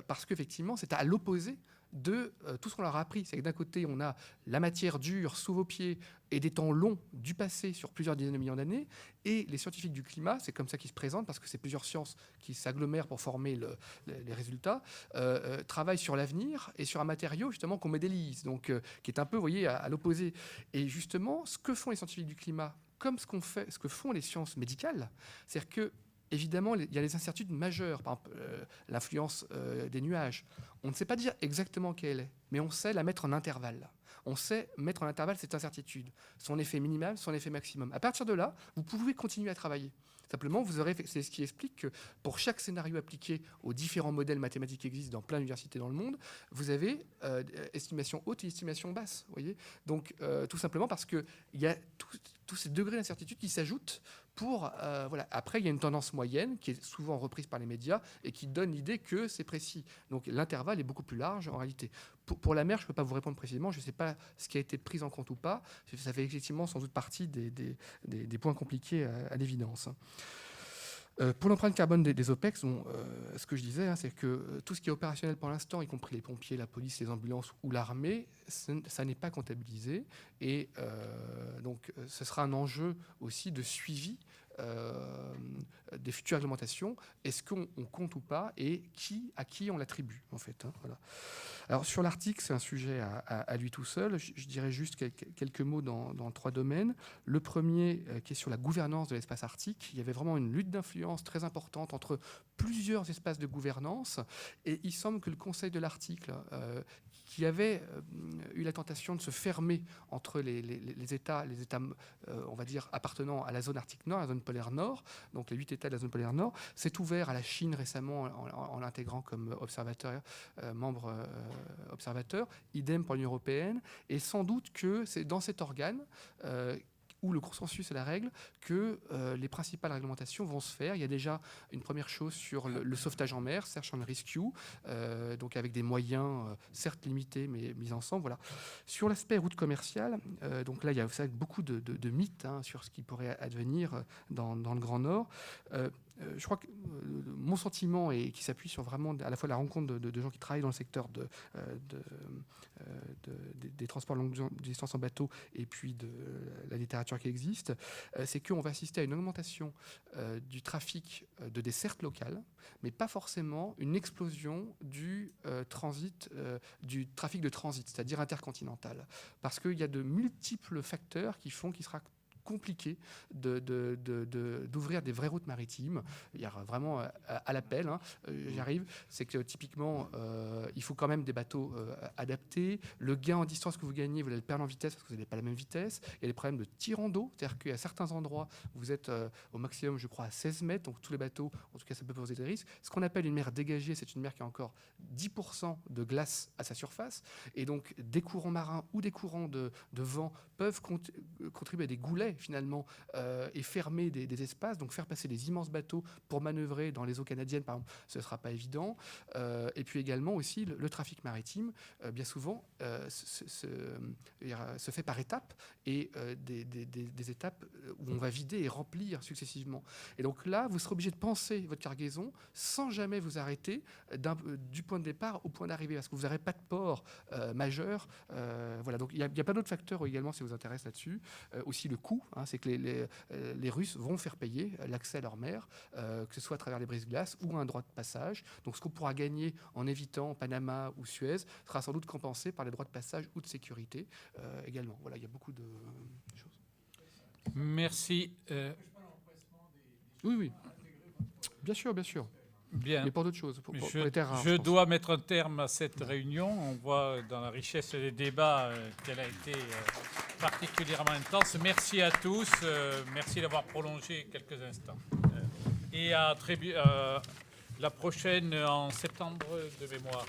parce qu'effectivement, c'est à l'opposé de tout ce qu'on leur a appris. C'est que d'un côté, on a la matière dure sous vos pieds et des temps longs du passé sur plusieurs dizaines de millions d'années, et les scientifiques du climat, c'est comme ça qu'ils se présentent, parce que c'est plusieurs sciences qui s'agglomèrent pour former les résultats, travaillent sur l'avenir et sur un matériau justement qu'on modélise, donc qui est un peu, vous voyez, à l'opposé. Et justement, ce que font les scientifiques du climat, comme ce que font les sciences médicales, c'est-à-dire que évidemment, il y a des incertitudes majeures, par exemple l'influence des nuages. On ne sait pas dire exactement quelle est, mais on sait la mettre en intervalle. On sait mettre en intervalle cette incertitude, son effet minimal, son effet maximum. À partir de là, vous pouvez continuer à travailler. Simplement, c'est ce qui explique que pour chaque scénario appliqué aux différents modèles mathématiques qui existent dans plein d'universités dans le monde, vous avez estimation haute et estimation basse. Voyez, donc, tout simplement parce qu'il y a tous ces degrés d'incertitude qui s'ajoutent pour... voilà. Après, il y a une tendance moyenne qui est souvent reprise par les médias et qui donne l'idée que c'est précis. Donc l'intervalle est beaucoup plus large en réalité. Pour la mer, je ne peux pas vous répondre précisément. Je ne sais pas ce qui a été pris en compte ou pas. Ça fait effectivement sans doute partie des points compliqués à l'évidence. Pour l'empreinte carbone des OPEX, ce que je disais, c'est que tout ce qui est opérationnel pour l'instant, y compris les pompiers, la police, les ambulances ou l'armée, ça n'est pas comptabilisé. Et donc, ce sera un enjeu aussi de suivi des futures réglementations. Est-ce qu'on compte ou pas, et à qui on l'attribue, en fait, voilà. Alors, sur l'Arctique, c'est un sujet à lui tout seul. Je dirais juste quelques mots dans 3 domaines. Le premier, qui est sur la gouvernance de l'espace arctique. Il y avait vraiment une lutte d'influence très importante entre plusieurs espaces de gouvernance. Et il semble que le Conseil de l'Arctique, qui avait eu la tentation de se fermer entre les États, on va dire, appartenant à la zone Arctique Nord, à la zone polaire Nord, donc les 8 États de la zone polaire Nord, s'est ouvert à la Chine récemment en l'intégrant comme observateur, membre observateur, idem pour l'Union européenne, et sans doute que c'est dans cet organe où le consensus est la règle, que les principales réglementations vont se faire. Il y a déjà une première chose sur le sauvetage en mer, Search and Rescue, donc avec des moyens certes limités, mais mis ensemble. Voilà. Sur l'aspect route commerciale, donc là, il y a beaucoup de mythes sur ce qui pourrait advenir dans le Grand Nord. Je crois que mon sentiment, et qui s'appuie sur vraiment à la fois la rencontre de gens qui travaillent dans le secteur des transports longue distance en bateau et puis de la littérature qui existe, c'est qu'on va assister à une augmentation du trafic de desserte locale, mais pas forcément une explosion du trafic de transit, c'est-à-dire intercontinental. Parce qu'il y a de multiples facteurs qui font qu'il sera compliqué d'ouvrir des vraies routes maritimes. Il y a vraiment à l'appel, j'arrive, c'est que typiquement, il faut quand même des bateaux adaptés. Le gain en distance que vous gagnez, vous allez le perdre en vitesse parce que vous n'avez pas la même vitesse. Il y a des problèmes de tirant d'eau, c'est-à-dire qu'à certains endroits, vous êtes au maximum, je crois, à 16 mètres, donc tous les bateaux, en tout cas, ça peut poser des risques. Ce qu'on appelle une mer dégagée, c'est une mer qui a encore 10% de glace à sa surface, et donc des courants marins ou des courants de vent peuvent contribuer à des goulets finalement et fermer des espaces, donc faire passer des immenses bateaux pour manœuvrer dans les eaux canadiennes, par exemple, ce ne sera pas évident. Et puis également aussi le trafic maritime, bien souvent, se fait par étapes, et des étapes où on va vider et remplir successivement. Et donc là, vous serez obligé de penser votre cargaison sans jamais vous arrêter du point de départ au point d'arrivée, parce que vous n'aurez pas de port majeur. Voilà, donc il y a pas d'autres facteurs également, si vous vous intéressez là-dessus. Aussi le coût, c'est que les Russes vont faire payer l'accès à leur mer, que ce soit à travers les brises-glaces ou un droit de passage. Donc ce qu'on pourra gagner en évitant Panama ou Suez sera sans doute compensé par les droits de passage ou de sécurité également. Voilà, il y a beaucoup de choses. Merci. Oui. Bien sûr. Bien. Mais pour d'autres choses, pour les terres rares. Je dois mettre un terme à cette réunion. On voit dans la richesse des débats qu'elle a été particulièrement intense. Merci à tous. Merci d'avoir prolongé quelques instants. Et à la prochaine en septembre de mémoire.